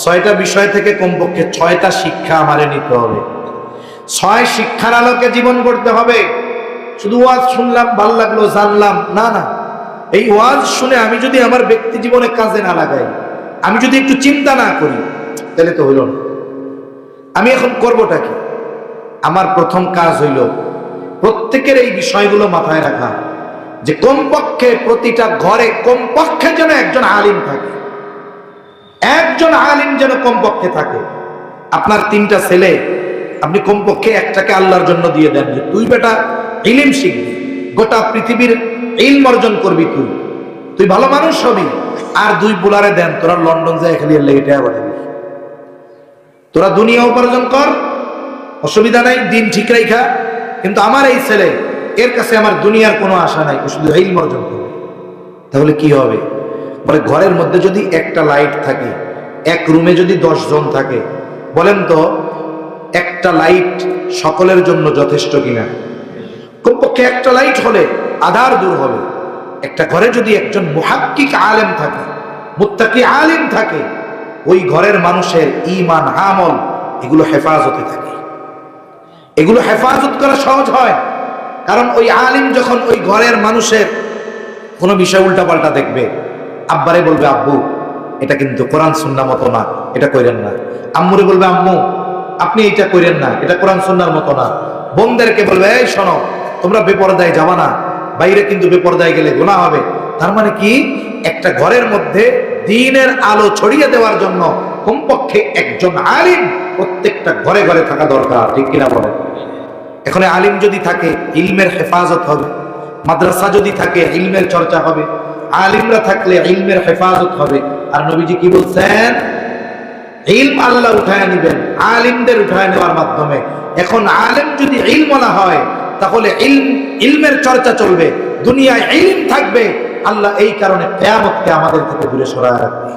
6টা বিষয় থেকে কমপক্ষে 6টা শিক্ষা আমারে নিতে হবে। 6 শিক্ষার আলোকে জীবন গড়তে হবে। শুধু ওয়াজ শুনলাম, ভাল লাগলো, জানলাম না, না। এই ওয়াজ শুনে আমি যদি আমার ব্যক্তি জীবনে কাজে না লাগাই, আমি যদি একটু চিন্তা না করি, তাহলে তো হইল না। আমি এখন করবোটা কি? আমার প্রথম কাজ হইল প্রত্যেকের এই বিষয়গুলো মাথায় রাখা, যে কমপক্ষে প্রতিটা ঘরে কমপক্ষে যেন একজন আলিম থাকে, একজন আলিম যেন কমপক্ষে থাকে। আপনার 3টা ছেলে, আপনি কমপক্ষে একটাকে আল্লাহর জন্য দিয়ে দেন, যে তুই বেটা ইলম শিখবি, গোটা পৃথিবীর ইলম অর্জন করবি, তুই ভালো মানুষ হবি। আর 2 বুলারে দেন, তোরা লন্ডন যায় খালি লেগে বাড়াবি, তোরা দুনিয়া উপার্জন কর, অসুবিধা নাই, দিন ঠিক রাখা, কিন্তু আমার এই ছেলে, এর কাছে আমার দুনিয়ার কোনো আশা নাই, ও শুধু ইলম অর্জন করবে। তাহলে কি হবে? বলে, ঘরের মধ্যে যদি একটা লাইট থাকে, এক রুমে যদি 10 জন থাকে, বলেন তো একটা লাইট সকলের জন্য যথেষ্ট কিনা? কমপক্ষে একটা লাইট হলে আধার দূর হবে। একটা ঘরে যদি একজন মুহাক্কিক আলেম থাকে, মুত্তাকি আলিম থাকে, ওই ঘরের মানুষের ঈমান, আমল এগুলো হেফাজতে থাকে। এগুলো হেফাজত করা সহজ হয়, কারণ ওই আলিম যখন ওই ঘরের মানুষের কোনো বিষয় উল্টাপাল্টা দেখবে, আব্বারে বলবে, আব্বু এটা কিন্তু কোরআন সুন্নাহ মতো না, এটা কইরেন না। আম্মুরে বলবে, আম্মু আপনি এটা কইরেন না, এটা কোরআন সুন্নাহর মতো না। বোনদেরকে বলবে, এই শোনো, তোমরা বেপরদায় যাবা না, বাইরে কিন্তু বেপরদায় গেলে গুনাহ হবে। তার মানে কি? একটা ঘরের মধ্যে দ্বীনের আলো ছড়িয়ে দেওয়ার জন্য কমপক্ষে একজন আলিম প্রত্যেকটা ঘরে ঘরে থাকা দরকার, ঠিক কিনা বলেন? এখন আলিম যদি থাকে, ইলমের হেফাজত হবে। মাদ্রাসা যদি থাকে, ইলমের চর্চা হবে। আলিমরা থাকলে ইলমের হেফাজত হবে। আর নবীজি কি বলছেন? ইলম আল্লাহ উঠায় নিবেন আলিমদের উঠায় নেওয়ার মাধ্যমে। এখন আলেম যদি ইলমওয়ালা হয়, তাহলে ইলমের চর্চা চলবে, দুনিয়ায় ইলম থাকবে। আল্লাহ এই কারণে কিয়ামতকে আমাদের থেকে দূরে সরায় রাখবে।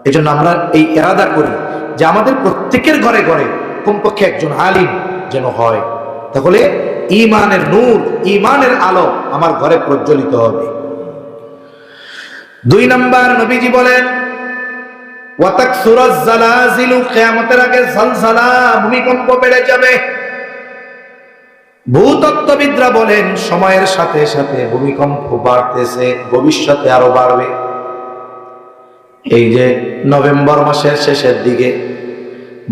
এজন্য আমরা এই ইরাদা করি যে আমাদের প্রত্যেকের ঘরে ঘরে কমপক্ষে একজন আলিম যেন হয়, তাহলে ঈমানের নূর, ঈমানের আলো আমার ঘরে প্রজ্বলিত হবে। 2 নাম্বার, নবীজি বলেন, ওয়াতাকসুরাজ জালাজিলু, কিয়ামতের আগে জালজালা, ভূমিকম্প বেড়ে যাবে। ভূতত্ত্ববিদরা বলেন, সময়ের সাথে সাথে ভূমিকম্প বাড়তেছে, ভবিষ্যতে আরো বাড়বে। এই যে নভেম্বর মাসের শেষের দিকে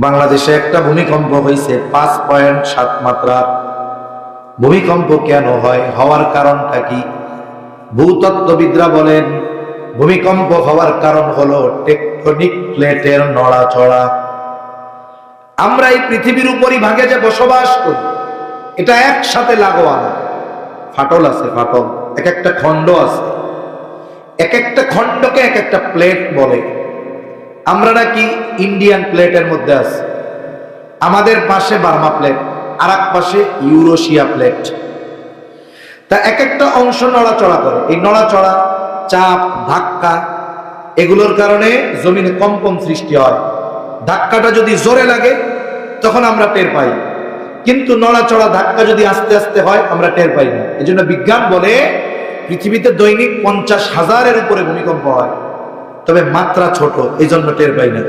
বাংলাদেশে একটা ভূমিকম্প হয়েছে 5.7 মাত্রার। ভূমিকম্প কেন হয়? হওয়ার কারণটা কি? ভূতত্ত্ববিদরা বলেন, ভূমিকম্প হওয়ার কারণ হলো টেকটনিক প্লেটের নড়াচড়া। আমরা এই পৃথিবীর উপরই ভাগে যে বসবাস করি, এটা একসাথে লাগোয়া না, ফাটল আছে, ফাটল, এক একটা খণ্ড আছে, এক একটা খণ্ডকে এক একটা প্লেট বলে। আমরা নাকি ইন্ডিয়ান প্লেটের মধ্যে আছি, আমাদের পাশে বার্মা প্লেট, আর এক পাশে ইউরোশিয়া প্লেট। তা এক একটা অংশ নড়াচড়া করে। এই নড়াচড়া চাপ, ধাক্কা, এগুলোর কারণে জমিনে কম্পন সৃষ্টি হয়। ধাক্কাটা যদি জোরে লাগে তখন আমরা টের পাই, কিন্তু নড়াচড়া ধাক্কা যদি আস্তে আস্তে হয় আমরা টের পাই না। এই জন্য বিজ্ঞান বলে পৃথিবীতে দৈনিক 50,000-এর উপরে ভূমিকম্প হয়, তবে মাত্রা ছোট, এই জন্য টের পাই না।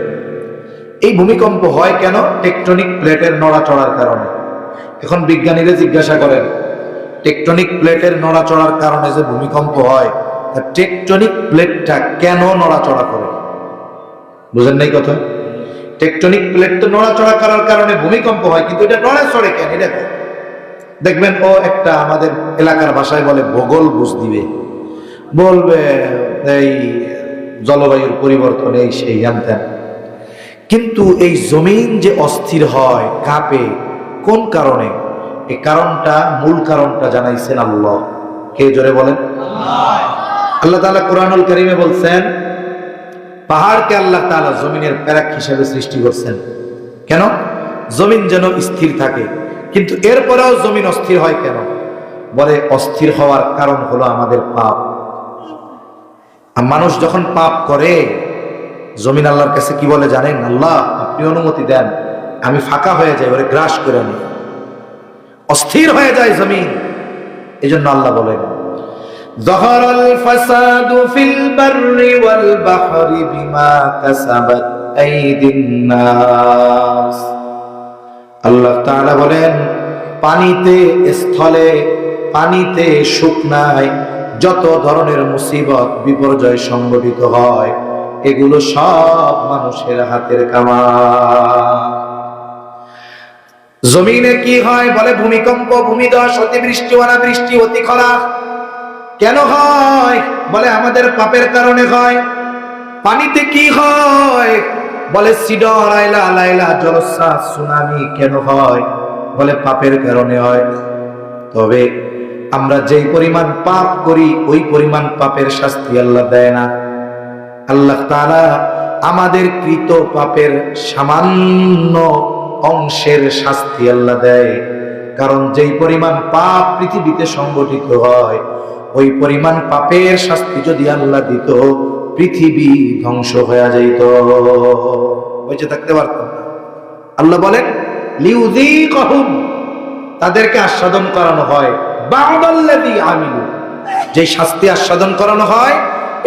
এই ভূমিকম্প হয় কেন? টেকটনিক প্লেটের নড়াচড়ার কারণে। এখন বিজ্ঞানীরা জিজ্ঞাসা করেন, টেকটনিক প্লেটের নড়াচড়ার কারণে যে ভূমিকম্প হয়, টেকটনিক প্লেটটা কেন নড়াচড়া করে? বুঝেন নাই কথা? টেকটনিক প্লেট তো নড়াচড়া করার কারণে ভূমিকম্প হয়, কিন্তু এটা নড়াচড়ে কেন? এটা দেখবেন ও একটা আমাদের এলাকার ভাষায় বলে ভূগোল বুঝ দিবে, বলবে এই জলবায়ুর পরিবর্তন, এই সেই জানতেন। কিন্তু এই জমিন যে অস্থির হয়, কাঁপে, কোন কারণে? এই কারণটা, মূল কারণটা জানাইছেন আল্লাহ। কে? জোরে বলেন। আল্লাহ তাআলা কুরআনুল কারীমে বলছেন, পাহাড়কে আল্লাহ তাআলা জমিনের প্যারাক হিসেবে সৃষ্টি করছেন। কেন? জমিন যেন স্থির থাকে। কিন্তু এরপরেও জমিন অস্থির হয় কেন? বলে অস্থির হওয়ার কারণ হলো আমাদের পাপ। আর মানুষ যখন পাপ করে, জমিন আল্লাহর কাছে কি বলে জানেন? আল্লাহ আপনি অনুমতি দেন, আমি ফাঁকা হয়ে যাই, ওরে গ্রাস করে নি, অস্থির হয়ে যায় জমিন। এই জন্য আল্লাহ বলেন, যাহারাল ফাসাদু ফিল বাররি ওয়াল বাহরি বিমা কাসাবাত আইদিন নাস। আল্লাহ তাআলা বলেন, পানিতে, স্থলে, পানিতে, শুকনায় যত ধরনের মুসিবত, বিপর্যয় সংঘটিত হয়, এগুলো সব মানুষের হাতের কামাল। জমিনে কি হয়? বলে ভূমিকম্প, ভূমিধস, অতিবৃষ্টি, অনাবৃষ্টি, অতি খরা। কেন হয়? বলে আমাদের পাপের কারণে হয়। পানিতে কি হয়? বলে সিডর, আইলা, লাইলা, জলোচ্ছ্বাস, সুনামি। কেন হয়? বলে পাপের কারণে হয়। তবে আমরা যেই পরিমাণ পাপ করি, ওই পরিমাণ পাপের শাস্তি আল্লাহ দেয় না। আল্লাহ তাআলা আমাদের কৃত পাপের সামান্য অংশের শাস্তি আল্লাহ দেয়। কারণ যেই পরিমাণ পাপ পৃথিবীতে সংগঠিত হয়, ওই পরিমাণ পাপের শাস্তি যদি আল্লাহ দিত, পৃথিবী ধ্বংস হয়ে যাইত, বেঁচে থাকতে পারত না। আল্লাহ বলেন, লিউযীকাহুম, তাদেরকে আস্বাদন করানো হয়, বা'দাল্লাযী আমিলু, যে শাস্তি আস্বাদন করানো হয়,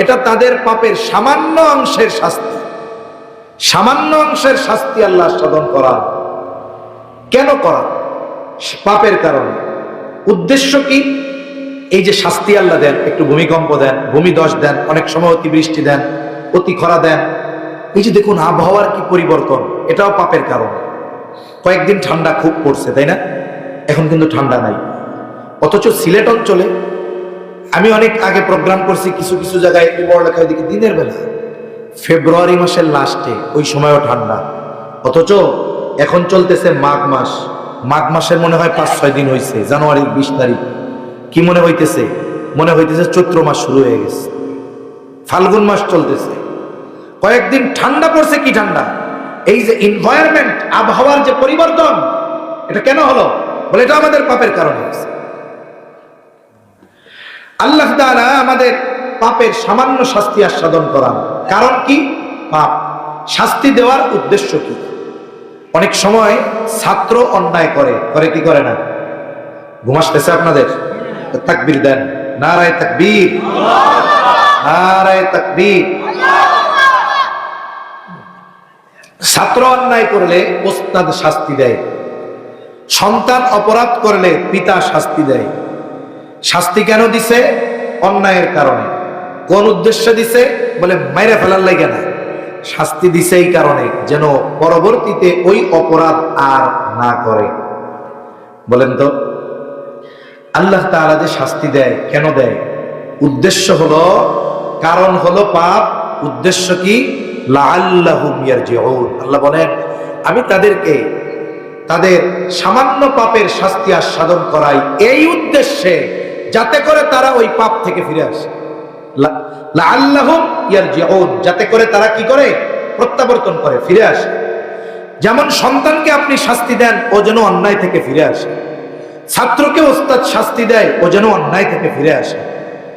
এটা তাদের পাপের সামান্য অংশের শাস্তি। সামান্য অংশের শাস্তি আল্লাহ আস্বাদন করান। কেন করান? পাপের কারণে। উদ্দেশ্য কি? এই যে শাস্তি আল্লাহ দেন, একটু ভূমিকম্প দেন, ভূমিধস দেন, অনেক সময় অতিবৃষ্টি দেন, অতি খরা দেন, এই যে দেখুন আবহাওয়ার কি পরিবর্তন, এটাও পাপের কারণ। কয়েকদিন ঠান্ডা খুব পড়ছে, তাই না? এখন কিন্তু ঠান্ডা নাই। অথচ সিলেট অঞ্চলে আমি অনেক আগে প্রোগ্রাম করছি, কিছু কিছু জায়গায় একটু বড় লেখা দিকে দিনের বেলা, ফেব্রুয়ারি মাসের লাস্টে, ওই সময়ও ঠান্ডা। অথচ এখন চলতেছে মাঘ মাস। মাঘ মাসের মনে হয় 5-6 দিন হয়েছে, জানুয়ারির 20 তারিখ। কি মনে হইতেছে? মনে হইতেছে চৈত্র মাস শুরু হয়ে গেছে, ফাল্গুন মাস চলতেছে। কয়েকদিন ঠান্ডা পড়ছে। কি ঠান্ডা? এই যে এনভায়রনমেন্ট, আবহাওয়ার যে পরিবর্তন, এটা কেন হলো? বলে এটা আমাদের পাপের কারণে হয়েছে। আল্লাহ তাআলা আমাদের পাপের সামান্য শাস্তি আস্বাদন করান। কারণ কি? পাপ। শাস্তি দেওয়ার উদ্দেশ্য কি? অনেক সময় ছাত্র অন্যায় করে, করে কি করে না? ঘুম আসতেছে আপনাদের? তাকবীর দেন, নারায়ে তাকবীর, নারায়ে তাকবীর। ছাত্র অন্যায় করলে ওস্তাদ শাস্তি দেয়, সন্তান অপরাধ করলে পিতা শাস্তি দেয়। শাস্তি কেন দিছে? অন্যায়ের কারণে। কোন উদ্দেশ্যে দিছে? বলে মাইরা ফেলার লাগে না, শাস্তি দিছে এই কারণে যেন পরবর্তীতে ওই অপরাধ আর না করে। বলেন তো, আল্লাহ তাআলা যে শাস্তি দেয়, কেন দেয়? উদ্দেশ্য হলো, কারণ হলো পাপ, উদ্দেশ্য কি? লাআল্লাহুম ইয়ারজিউন। আল্লাহ বলেন, আমি তাদেরকে তাদের সামান্য পাপের শাস্তি আস্বাদন করাই এই উদ্দেশ্যে, যাতে করে তারা ওই পাপ থেকে ফিরে আসে। লাআল্লাহুম ইয়ারজিউন, যাতে করে তারা কি করে? প্রত্যাবর্তন করে, ফিরে আসে। যেমন সন্তানকে আপনি শাস্তি দেন, ও যেন অন্যায় থেকে ফিরে আসে। ছাত্রকে ওস্তাদ শাস্তি দেয়, ও যেন অন্যায় থেকে ফিরে আসে।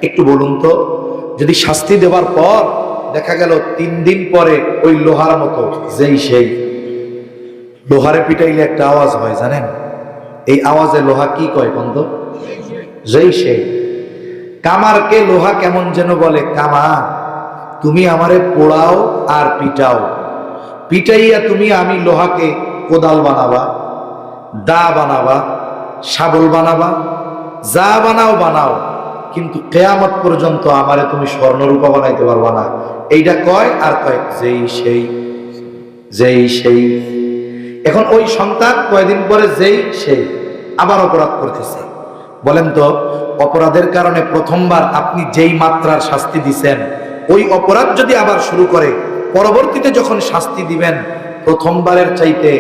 একটু বলুন তো, যদি শাস্তি দেওয়ার পর দেখা গেল 3 দিন পরে ওই লোহার মতো যেই সেই, লোহারে পিটাইলে একটা আওয়াজ হয় জানেন, এই আওয়াজে লোহা কি কয় বন্ধ, যেই সেই। কামারকে লোহা কেমন যেন বলে, কামার তুমি আমারে পোড়াও আর পিটাও, পিটাইয়া তুমি আমি লোহাকে কোদাল বানাবা, দা বানাবা, শাবল বানাবা, যা বানাও বানাও, কিন্তু কিয়ামত পর্যন্ত আমারে তুমি স্বর্ণরূপা বানাইতে পারবা না। এইটা কয় আর কয় যেই সেই, যেই সেই। এখন ওই সন্তান কয়েকদিন পরে যেই সেই আবার অপরাধ করতেছে। বলেন তো, অপরাধের কারণে প্রথমবার আপনি যেই মাত্রার শাস্তি দিছেন, ওই অপরাধ যদি আবার শুরু করে, পরবর্তীতে যখন শাস্তি দিবেন প্রথমবারের চাইতে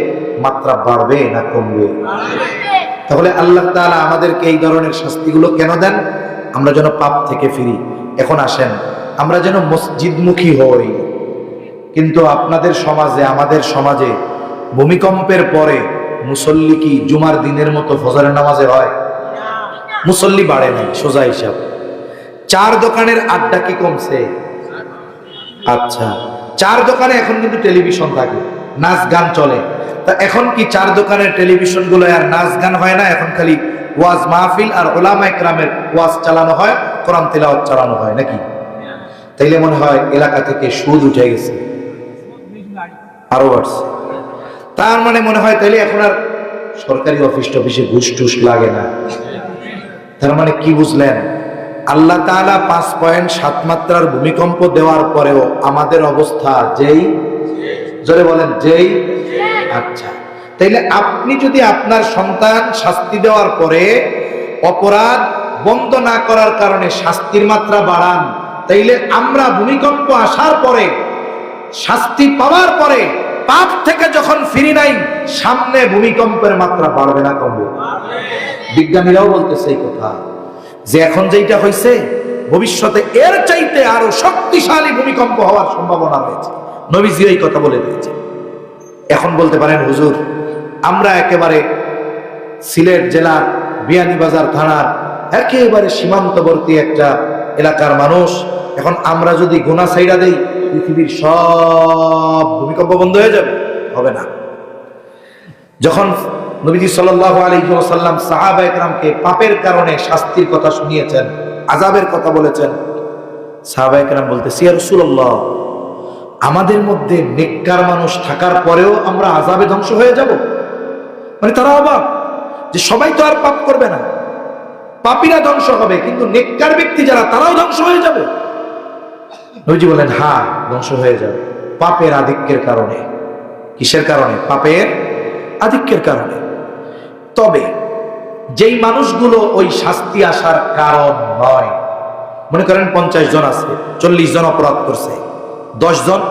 মাত্রা বাড়বে না কমবে? তাহলে আল্লাহ তাআলা আমাদেরকে এই ধরনের শাস্তিগুলো কেন দেন? আমরা যেন পাপ থেকে ফিরি। এখন আসেন আমরা যেন মসজিদমুখী হই। কিন্তু আপনাদের সমাজে, আমাদের সমাজে ভূমিকম্পের পরে মুসল্লি কি জুমার দিনের মতো ফজরের নামাজে হয়? মুসল্লি বাড়ে নাই, সোজা হিসাব। 4 দোকানের আড্ডা কি কমছে? আচ্ছা, 4 দোকানে এখন কিন্তু টেলিভিশন থাকে, নাচ গান চলে। তা এখন কি 4 দোকানের টেলিভিশন গুলো আর নাচ গান হয় না? এখন খালি ওয়াজ মাহফিল আর উলামায়ে কেরামের ওয়াজ চালানো হয়, কোরআন তিলাওয়াত চালানো হয় নাকি? তাইলে মনে হয় এলাকা থেকে সুদ উঠে গেছে, আরো বাড়ছে। তার মানে মনে হয় তাইলে এখন আর সরকারি অফিসে ঘুষ টুস লাগে না। তার মানে কি বুঝলেন? আল্লাহ তাআলা 5.7 মাত্রার ভূমিকম্প দেওয়ার পরেও আমাদের অবস্থা যেই, জোরে বলেন যেই। আচ্ছা, তাইলে আপনি যদি আপনার সন্তান শাস্তি দেওয়ার পরে অপরাধ বন্ধ না করার কারণে শাস্তির মাত্রা বাড়ান, তাইলে আমরা ভূমিকম্প আসার পরে, শাস্তি পাওয়ার পরে, পাপ থেকে যখন ফিরি নাই, সামনে ভূমিকম্পের মাত্রা বাড়বে না কমবে? বিজ্ঞানীরাও বলতেছে এই কথা, যে এখন যেটা হয়েছে ভবিষ্যতে এর চাইতে আরো শক্তিশালী ভূমিকম্প হওয়ার সম্ভাবনা রয়েছে। নবীজি এই কথা বলে দিয়েছে। এখন বলতে পারেন হুজুর, আমরা একেবারে সিলেট জেলার বিয়ানীবাজার থানার একেবারে সীমান্তবর্তী একটা এলাকার মানুষ, এখন আমরা যদি গুনাহ ছাইড়া দেই পৃথিবীর সব ভূমিকম্প বন্ধ হয়ে যাবে? হবে না। যখন নবীজি সাল্লাল্লাহু আলাইহি ওয়াসাল্লাম সাহাবায়ে কেরামকে পাপের কারণে শাস্তির কথা শুনিয়েছেন, আযাবের কথা বলেছেন, সাহাবায়ে কেরাম বলতেছে, ইয়া রাসূলুল্লাহ, আমাদের মধ্যে নেককার মানুষ থাকার পরেও আমরা আযাবে ধ্বংস হয়ে যাব? মানে তারা অবাক যে সবাই তো আর পাপ করবে না, পাপীরা ধ্বংস হবে, কিন্তু নেককার ব্যক্তি যারা তারাও ধ্বংস হয়ে যাবে? নবীজি বলেন, হ্যাঁ ধ্বংস হয়ে যাবে, পাপের আধিক্যের কারণে। কিসের কারণে? পাপের আধিক্যের কারণে। তবে যেই মানুষগুলো ওই শাস্তি আসার কারণ নয়, মনে করেন 50 জন আছে, 40 জন অপরাধ করছে, 10 জন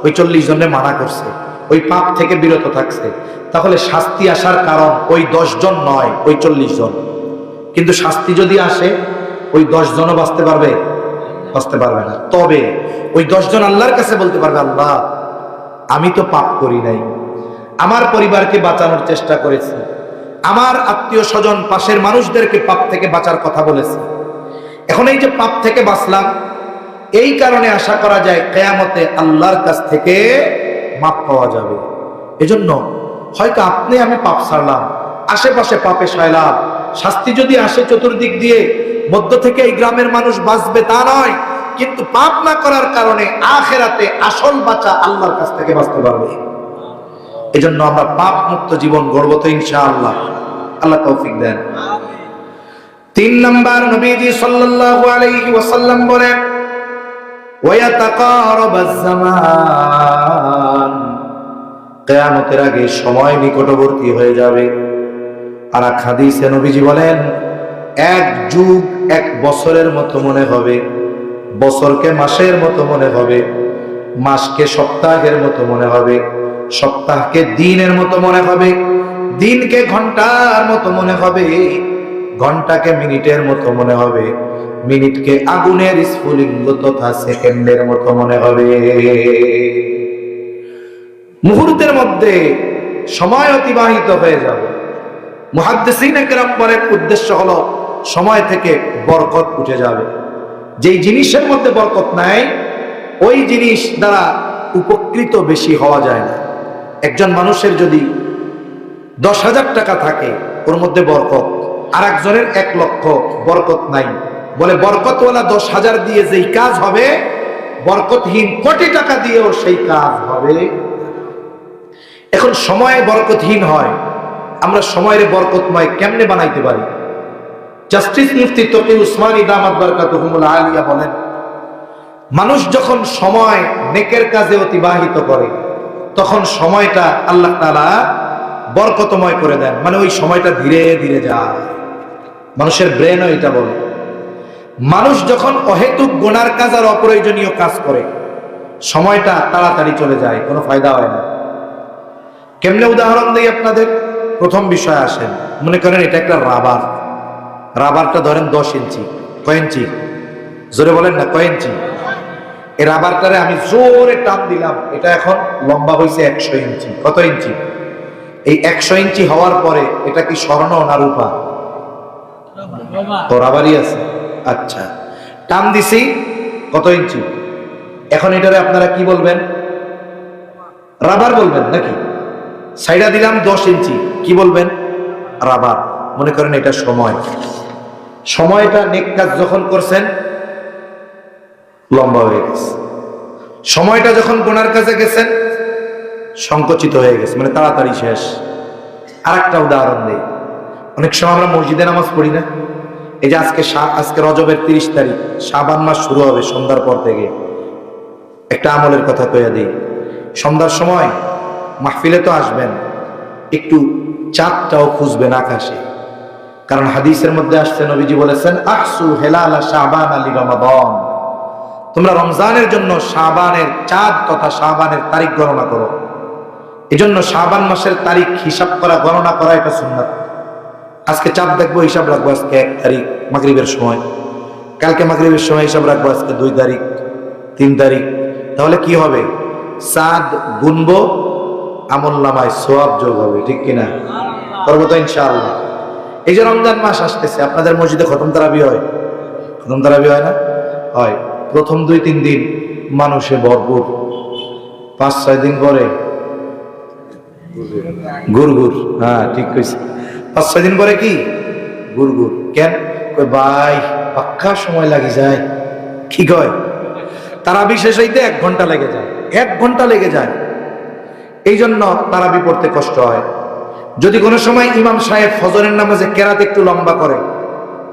ওই 40 জনের মানা করছে, ওই পাপ থেকে বিরত থাকছে, তাহলে শাস্তি আসার কারণ ওই 10 জন নয়, ওই 40 জন। কিন্তু শাস্তি যদি আসে ওই 10 জনও বাঁচতে পারবে? বাঁচতে পারবে না। তবে ওই 10 জন আল্লাহর কাছে বলতে পারবে, আল্লাহ আমি তো পাপ করি নাই, আমার পরিবারকে বাঁচানোর চেষ্টা করেছি, আমার আত্মীয় স্বজন পাশের মানুষদেরকে পাপ থেকে বাঁচার কথা বলেছি, এখন এই যে পাপ থেকে বাঁচলাম, এই কারণে আশা করা যায় কিয়ামতে আল্লাহর কাছ থেকে মাপ পাওয়া যাবে। এজন্য হয়তো আপনি আমি পাপ ছাড়লাম, আশেপাশে পাপে সয়লাভ, শাস্তি যদি আসে চতুর্দিক দিয়ে, মধ্য থেকে এই গ্রামের মানুষ বাঁচবে তা নয়, কিন্তু পাপ না করার কারণে আখিরাতে আসল বাঁচা আল্লাহর কাছ থেকে বাঁচতে পারবে। এজন্য আমরা পাপ মুক্ত জীবন গড়ব তো ইনশাআল্লাহ। আল্লাহ তৌফিক দেন। 3 নাম্বার, নবীজি সাল্লাল্লাহু আলাইহি ওয়াসাল্লাম বলেন, ওয়ায়াতাকারাবাজ জামান, কিয়ামতের আগে সময় নিকটবর্তী হয়ে যাবে। আর এক হাদিসে নবীজি বলেন, 1 যুগ 1 বছরের মতো মনে হবে, বছরকে মাসের মতো মনে হবে, মাসকে সপ্তাহের মতো মনে হবে, সপ্তাহকে দিনের মতো মনে হবে, দিনকে ঘন্টার মতো মনে হবে, ঘন্টাকে মিনিটের মতো মনে হবে, মিনিটকে আগুনের স্ফুলিঙ্গ তথা সেকেন্ডের মতো মনে হবে। মুহূর্তের মধ্যে সময় অতিবাহিত হয়ে যাবে। মুহাদ্দিসিনে কেরাম বলেন, উদ্দেশ্য হলো সময় থেকে বরকত উঠে যাবে। যেই জিনিসের মধ্যে বরকত নাই ওই জিনিস দ্বারা উপকৃত বেশি হওয়া যায় না। একজন মানুষের যদি 10,000 টাকা থাকে ওর মধ্যে বরকত, আর একজনের 1 লক্ষ বরকত নাই, বলে বরকতওয়ালা 10,000 দিয়ে যেই কাজ হবে বরকতহীন কোটি টাকা দিয়েও সেই কাজ হবে। এখন সময় বরকতহীন হয়, আমরা সময়ের বরকতময় কেমনে বানাইতে পারি? জাস্টিস মুফতি তকি উসমানী দামাত বারকাতুহুমুল আলিয়া বলেন, মানুষ যখন সময় নেকের কাজে অতিবাহিত করে তখন সময়টা আল্লাহ তাআলা বরকতময় করে দেন, মানে ওই সময়টা ধীরে ধীরে যায়। মানুষের ব্রেনও এটা বলে। মানুষ যখন অহেতুক গুনার কাজ আর অপ্রয়োজনীয় কাজ করে সময়টা তাড়াতাড়ি চলে যায়, কোনো ফায়দা হয় না। কেমনে উদাহরণ দেই আপনাদের? প্রথম বিষয় আসেন, মনে করেন এটা একটা রাবার। রাবারটা ধরেন 10 ইঞ্চি। কয় ইঞ্চি? জোরে বলেন না, কয় ইঞ্চি? এই রাবারটারে আমি জোরে টান দিলাম, এটা এখন লম্বা হয়েছে 100 ইঞ্চি। কত ইঞ্চি? এই 100 ইঞ্চি হওয়ার পরে এটা কি স্বর্ণ না রূপা? তো রাবারই আছে। আচ্ছা, টান দিছি কত ইঞ্চি? এখন এটারে আপনারা কি বলবেন? রাবার বলবেন নাকি? সাইডা দিলাম 10 ইঞ্চি, কি বলবেন? রাবার। মনে করেন এটা সময়। সময়টা নেক কাজ যখন করছেন লম্বা হয়ে গেছে, সময়টা যখন গুনার কাজে গেছেন সংকুচিত হয়ে গেছে, মানে তাড়াতাড়ি শেষ। আর একটা উদাহরণ দেই, অনেক সময় আমরা মসজিদে নামাজ পড়ি না? এই যে আজকে রজবের 30 তারিখ, শাবান মাস শুরু হবে সন্ধ্যার পর থেকে। একটা আমলের কথা কইয়া দিই, সন্ধ্যার সময় মাহফিলে তো আসবেন, একটু চাঁদটাও খুঁজবেন আকাশে, কারণ হাদিসের মধ্যে আসছে, নবীজি বলেছেন আহসু হেলালা শাবান আলি রমাদান, তোমরা রমজানের জন্য শাবানের চাঁদ তথা শাবানের তারিখ গণনা করো। এজন্য শাবান মাসের তারিখ হিসাব করা, গণনা করা এটা সুন্নাত। আজকে চাঁদ দেখবো, হিসাব রাখবো আজকে 1 তারিখ মাগরিবের সময়, কালকে মাগরিবের সময় হিসাব রাখবো আজকে 2 তারিখ 3 তারিখ। তাহলে কি হবে? চাঁদ গুনবো, আমলনামায় সওয়াব যোগ হবে, ঠিক কিনা? করবো তো ইনশাআল্লাহ। এই যে রমজান মাস আসতেছে, আপনাদের মসজিদে খতম তারাবি হয়? খতম তারাবি হয় না? হয়। প্রথম 2-3 দিন মানুষে ভরপুর, 5-6 দিন পরে গুড়গুড়। হ্যাঁ, ঠিক কইছে। 5-6 দিন পরে কি গুড়গুড়? কেন? কই ভাই পাক্কা সময় লাগে যায়। কি কয়? তারাবি শেষ হইতে 1 ঘন্টা লেগে যায়, 1 ঘন্টা লেগে যায়। এই জন্য তারাবি পড়তে কষ্ট হয়। যদি কোনো সময় ইমাম সাহেব ফজরের নামাজে কেরাত একটু লম্বা করে,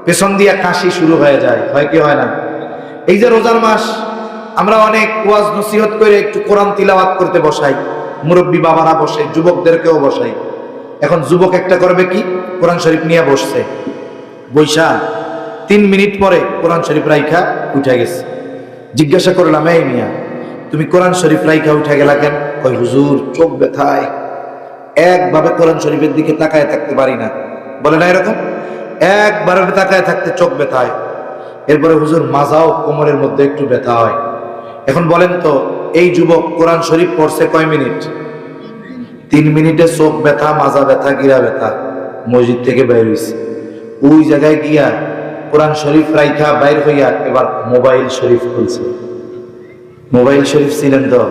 পেছন দিয়ে কাশি শুরু হয়ে যায়, হয় কি হয় না? এই যে রোজার মাস, আমরা অনেক ওয়াজ নসিহত করে একটু কোরআন তিলাওয়াত করতে বসাই, মুরব্বী বাবারা বসে, যুবকদেরকেও বসাই। এখন যুবক একটা করবে কি, কোরআন শরীফ নিয়ে বসছে, বৈশা 3 মিনিট পরে কোরআন শরীফ রাইখা উঠে গেছে। জিজ্ঞাসা করলাম, এই মিয়া তুমি কোরআন শরীফ রাইখা উঠে গেলা কেন? কই হুজুর চোখ ব্যথায়, একভাবে কোরআন শরীফের দিকে তাকায় থাকতে পারি না। বলে না এরকম? একবার তাকায় থাকতে চোখ ব্যথায়। এরপরে হুজুর মাজাও কোমরের মধ্যে একটু ব্যথা হয়। এখন বলেন তো, এই যুবক কোরআন শরীফ পড়ছে কয় মিনিট? 3 মিনিটে চোখ ব্যথা, মাজা ব্যথা, গিরা ব্যথা, মসজিদ থেকে বের হইছে। ওই জায়গায় গিয়া কোরআন শরীফ রাইখা বাইর হইয়া এবার মোবাইল শরীফ খুলছে। মোবাইল শরীফ ছিলেন তো?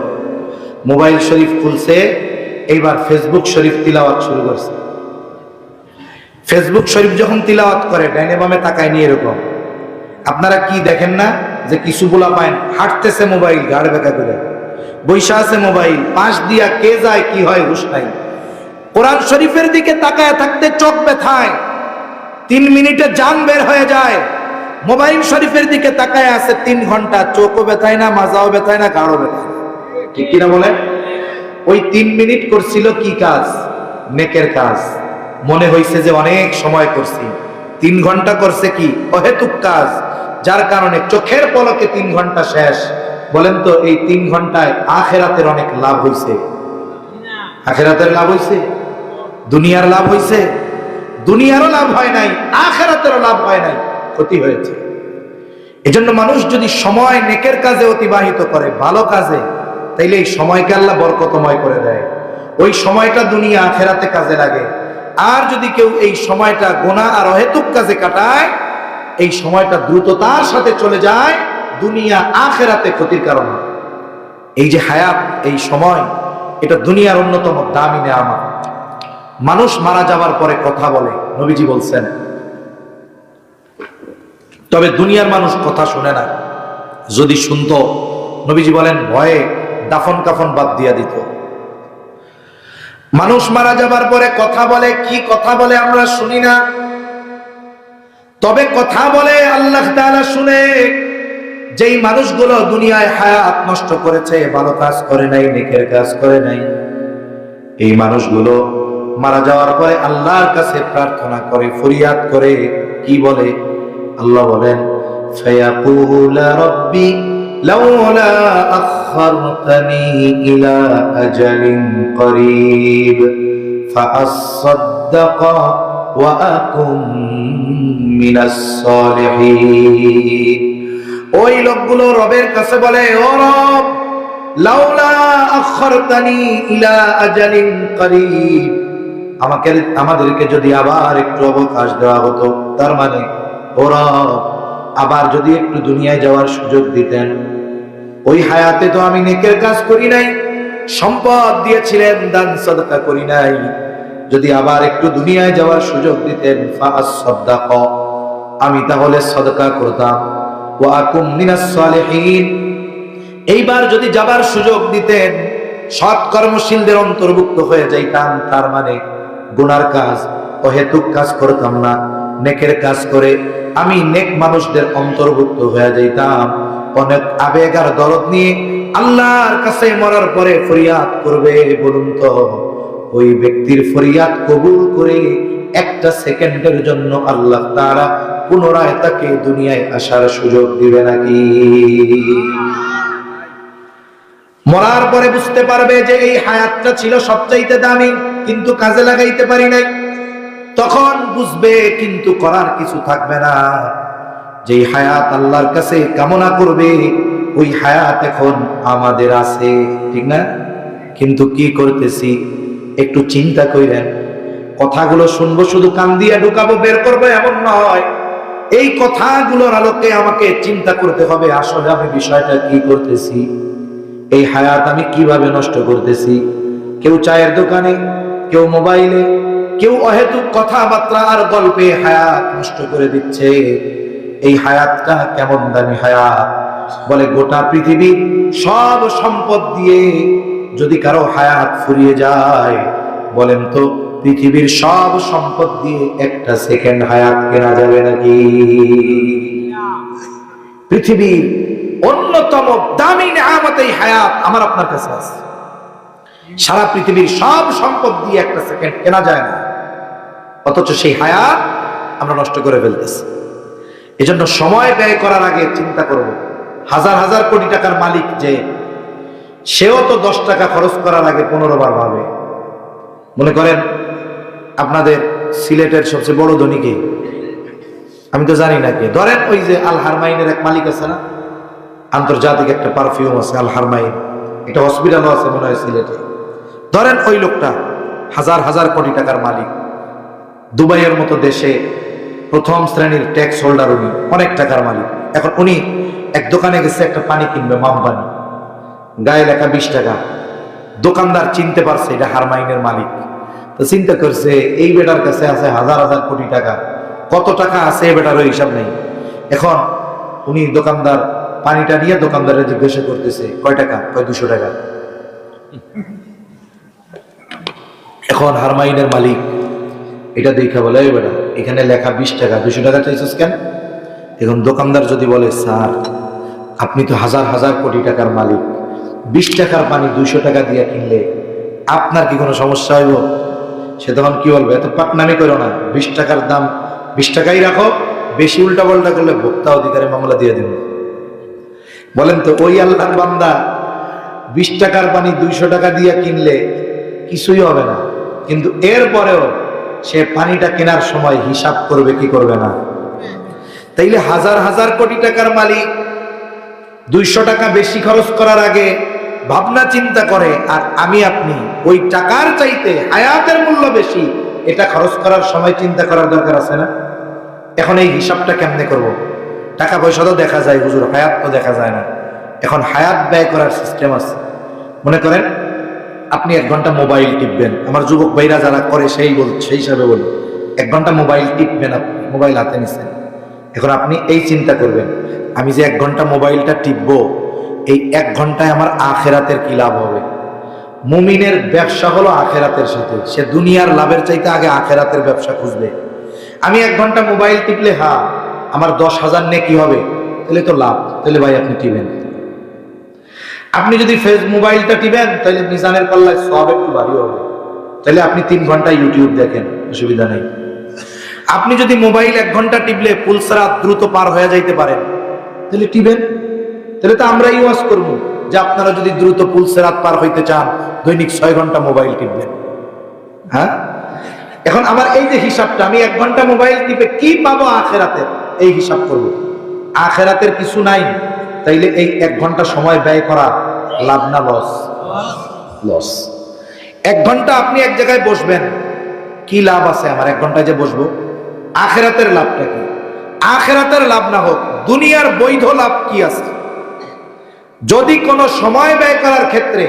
মোবাইল শরীফ খুলছে, এইবার ফেসবুক শরীফ তিলাওয়াত শুরু করছে। ফেসবুক শরীফ যখন তিলাওয়াত করে, ডাইনে বামে তাকায় নিয়ে এরকম। আপনারা কি দেখেন না যে কিছু বলা পায় হাঁটতেছে মোবাইল গাড় বেঁকা করে, বৈশা আছে মোবাইল, পাশ দিয়া কে যায় কি হয় হুশ নাই। কোরআন শরীফের দিকে তাকায় থাকতে চোখ ব্যথায়, 3 মিনিটে জান বের হয়ে যায়। মোবাইল শরীফের দিকে তাকায় আছে 3 ঘন্টা, চোখও ব্যথায় না, মাজাও ব্যথায় না, গাড়ও ব্যথায় না, ঠিক কিনা বলেন? ওই 3 মিনিট করছিল কি কাজ? নেকের কাজ। মনে হইছে যে অনেক সময় করছি, 3 ঘন্টা করছে কি অহেতুক কাজ, যার কারণে চোখের পলকে 3 ঘন্টা শেষ। বলেন তো এই 3 ঘন্টায় আখিরাতের অনেক লাভ হইছে? আখিরাতের লাভ হইছে? দুনিয়ার লাভ হইছে? দুনিয়ারও লাভ হয় নাই, আখিরাতেরও লাভ হয় নাই, ক্ষতি হয়েছে। এজন্য মানুষ যদি সময় নেকের কাজে অতিবাহিত করে, ভালো কাজে, তাইলে এই সময়কে আল্লাহ বরকতময় করে দেয়। ওই সময়টা দুনিয়া আখিরাতে কাজে লাগে। আর যদি কেউ এই সময়টা গুনাহ আর অহেতুক কাজে কাটায়, এই সময়টা দ্রুততার সাথে চলে যায়, দুনিয়া আখেরাতে ক্ষতির কারণ হয়। এই যে হায়াত, এই সময়, এটা দুনিয়ার অন্যতম দামি নেয়ামত। মানুষ মারা যাওয়ার পরে কথা বলে, নবীজি বলছেন, তবে দুনিয়ার মানুষ কথা শুনে না। যদি শুনতো, নবীজি বলেন, ভয়ে দাফন কাফন বাদ দিয়া দিত। মানুষ মারা যাবার পরে কথা বলে, কি কথা বলে আমরা শুনি না, তবে কথা বলে আল্লাহ তাআলা শুনে। যেই মানুষগুলো দুনিয়ায় হায়াত নষ্ট করেছে, ভালো কাজ করে নাই, নেকের কাজ করে নাই, এই মানুষগুলো মারা যাওয়ার পরে আল্লাহর কাছে প্রার্থনা করে, ফরিয়াদ করে। কি বলে? আল্লাহ বলেন, ফায়াকুল রাব্বি লাউলা আখখারতানি ইলা আজালিন করিব ফাআসাদদাকা ওয়া আকুম মিনাস সালিহিন। ওই লোকগুলো রবের কাছে বলে, ও রব, লাউলা আখখারতানি ইলা আজালিন করিব, আমাদেরকে যদি আবার একটু অবকাশ দেওয়া হতো, তার মানে ও রব, আবার যদি একটু দুনিয়ায় যাওয়ার সুযোগ দিতেন। ওই হায়াতে তো আমি নেকের কাজ করি নাই, সম্পদ দিয়েছিলেন, দান সাদকা করি নাই, যদি আবার একটু দুনিয়ায় যাওয়ার সুযোগ দিতেন, ফাআসাদদাক, আমি তাহলে সাদকা করতাম, ওয়া আকুম মিনাস সালিহিন, এইবার যদি যাবার সুযোগ দিতেন, সৎ কর্মশীলদের অন্তর্ভুক্ত হয়ে যাইতাম, তার মানে গুনার কাজ, অহেতুক কাজ করতাম না, নেকের কাজ করে আমি নেক মানুষদের অন্তর্ভুক্ত হয়ে যাইতাম। অনেক আবেগ আর দরদ নিয়ে আল্লাহর কাছে মরার পরে ফরিয়াদ করবে, বলুন তো ওই ব্যক্তির ফরিয়াদ কবুল করে একটা সেকেন্ডের জন্য আল্লাহ তাআলা পুনরায় তাকে দুনিয়ায় আসার সুযোগ দিবে নাকি? মরার পরে বুঝতে পারবে যে এই হায়াতটা ছিল সবচাইতে দামি, কিন্তু কাজে লাগাইতে পারি নাই। তখন বুঝবে, কিন্তু করার কিছু থাকবে না। যে হায়াত আল্লাহর কাছে কামনা করবে, ওই হায়াত এখন আমাদের আছে, ঠিক না? কিন্তু কি করতেছি একটু চিন্তা করেন। কথাগুলো শুনবো, শুধু কান দিয়ে ঢুকাবো, বের করবো, এমন নয়। এই কথাগুলোর আলোকে আমাকে চিন্তা করতে হবে, আসলে আমি বিষয়টা কি করতেছি, এই হায়াত আমি কিভাবে নষ্ট করতেছি। কেউ চায়ের দোকানে, কেউ মোবাইলে, কেউ অহেতুক কথাবার্তা আর গল্পে হায়াত নষ্ট করে দিচ্ছে। এই হায়াতটা কেমন দামি হায়াত! বলে গোটা পৃথিবীর সব সম্পদ দিয়ে যদি কারো হায়াত ফুরিয়ে যায়, বলেন তো পৃথিবীর সব সম্পদ দিয়ে একটা সেকেন্ড হায়াত কেনা যাবে নাকি? পৃথিবীর অন্যতম দামি নিয়ামত এই হায়াত আমার আপনার কাছে আছে। সারা পৃথিবীর সব সম্পদ দিয়ে একটা সেকেন্ড কেনা যায় না, অথচ সেই হায়াত আমরা নষ্ট করে ফেলতেছি। এজন্য সময় ব্যয় করার আগে চিন্তা করব, হাজার হাজার কোটি টাকার মালিক যে, সেও তো 10 টাকা খরচ করার আগে 15 বার ভাবে। মনে করেন আপনাদের সিলেটের সবচেয়ে বড় ধনী কে? আমি তো জানি না কে। ধরেন ওই যে আল হারমাইনের এক মালিক আছে না, আন্তর্জাতিক একটা পারফিউম আছে আল হারমাইন, একটা হসপিটালও আছে মনে হয় সিলেটে। ধরেন ওই লোকটা হাজার হাজার কোটি টাকার মালিক, দুবাইয়ের মতো দেশে প্রথম শ্রেণীর ট্যাক্স হোল্ডার, উনি অনেক টাকার মালিক। এখন উনি এক দোকানে গেছে একটা পানি কিনবে, মামপানি, গায়ে লেখা 20 টাকা। দোকানদার চিনতে পারছে এটা হারমাইনের মালিক, তো চিন্তা করছে এই বেটার কাছে আছে হাজার হাজার কোটি টাকা, কত টাকা আছে এই বেটারও হিসাব নেই। এখন উনি দোকানদার পানিটা নিয়ে দোকানদারের জিজ্ঞাসা করতেছে, কয় টাকা? কয় 200 টাকা। এখন হারমাইনের মালিক এটা দেখা বলে, এই বেটা এখানে লেখা 20 টাকা, 200 টাকা চাইছিস কেন? এখন দোকানদার যদি বলে, স্যার আপনি তো হাজার হাজার কোটি টাকার মালিক, 20 টাকার পানি 200 টাকা দিয়ে কিনলে আপনার কি কোনো সমস্যা হইব? সে তখন কি বলবে, এত পাকনামি করো না, 20 টাকার দাম 20 টাকাই রাখো, বেশি উল্টা পাল্টা করলে ভোক্তা অধিকারে মামলা দিয়ে দিন। বলেন তো ওই আল্লাহর বান্দা 20 টাকার পানি 200 টাকা দিয়ে কিনলে কিছুই হবে না, কিন্তু এরপরেও সে পানিটা কেনার সময় হিসাব করবে কি করবে না? তাইলে হাজার হাজার কোটি টাকার মালিক 200 টাকা বেশি খরচ করার আগে ভাবনা চিন্তা করে, আর আমি আপনি ওই টাকার চাইতে হায়াতের মূল্য বেশি, এটা খরচ করার সময় চিন্তা করার দরকার আছে না? এখন এই হিসাবটা কেমনে করব? টাকা পয়সা তো দেখা যায় হুজুর, হায়াত তো দেখা যায় না। এখন হায়াত ব্যয় করার সিস্টেম আছে। মনে করেন আপনি 1 ঘন্টা মোবাইল টিপবেন, আমার যুবক ভাইরা যারা করে সেই হিসাবে বলি, 1 ঘন্টা মোবাইল টিপবেন, আপনি মোবাইল হাতে নিচ্ছেন। এখন আপনি এই চিন্তা করবেন, আমি যে 1 ঘন্টা মোবাইলটা টিপবো, এই 1 ঘন্টায় আমার আখেরাতের কি লাভ হবে? মুমিনের ব্যবসা হলো আখেরাতের সাথে, সে দুনিয়ার লাভের চাইতে আগে আখেরাতের ব্যবসা খুঁজবে। আমি 1 ঘন্টা মোবাইল টিপলে আমার 10,000 নেকি হবে, তাহলে তো লাভ, তাহলে ভাই আপনি টিপেন। আপনি যদি মোবাইলটা টিপেন তাহলে মিজানের পাল্লায় সওয়াব একটু ভারী হবে, তাহলে আপনি 3 ঘন্টা ইউটিউব দেখেন, অসুবিধা নেই। আপনি যদি মোবাইল 1 ঘন্টা টিপলে পুলসরাত দ্রুত পার হয়ে যাইতে পারেন, তাহলে টিপেন। তাহলে তো আমরা ওয়াজ করব যে আপনারা যদি দ্রুত পুলসরাত পার হইতে চান, দৈনিক 6 ঘন্টা মোবাইল টিপবেন। হ্যাঁ, এখন আমার এই যে হিসাবটা, আমি 1 ঘন্টা মোবাইল টিপে কি পাবো আখেরাতের, এই হিসাব করব। আখেরাতের কিছু নাই, তাইলে এই 1 ঘন্টা সময় ব্যয় করা লাভ না লস? লস। 1 ঘন্টা আপনি এক জায়গায় বসবেন, কি লাভ আছে আমার 1 ঘন্টায় যে বসবো? আখেরাতের লাভটা কি? আখেরাতের লাভ না হোক, দুনিয়ার বৈধ লাভ কি আছে? যদি কোনো সময় ব্যয় করার ক্ষেত্রে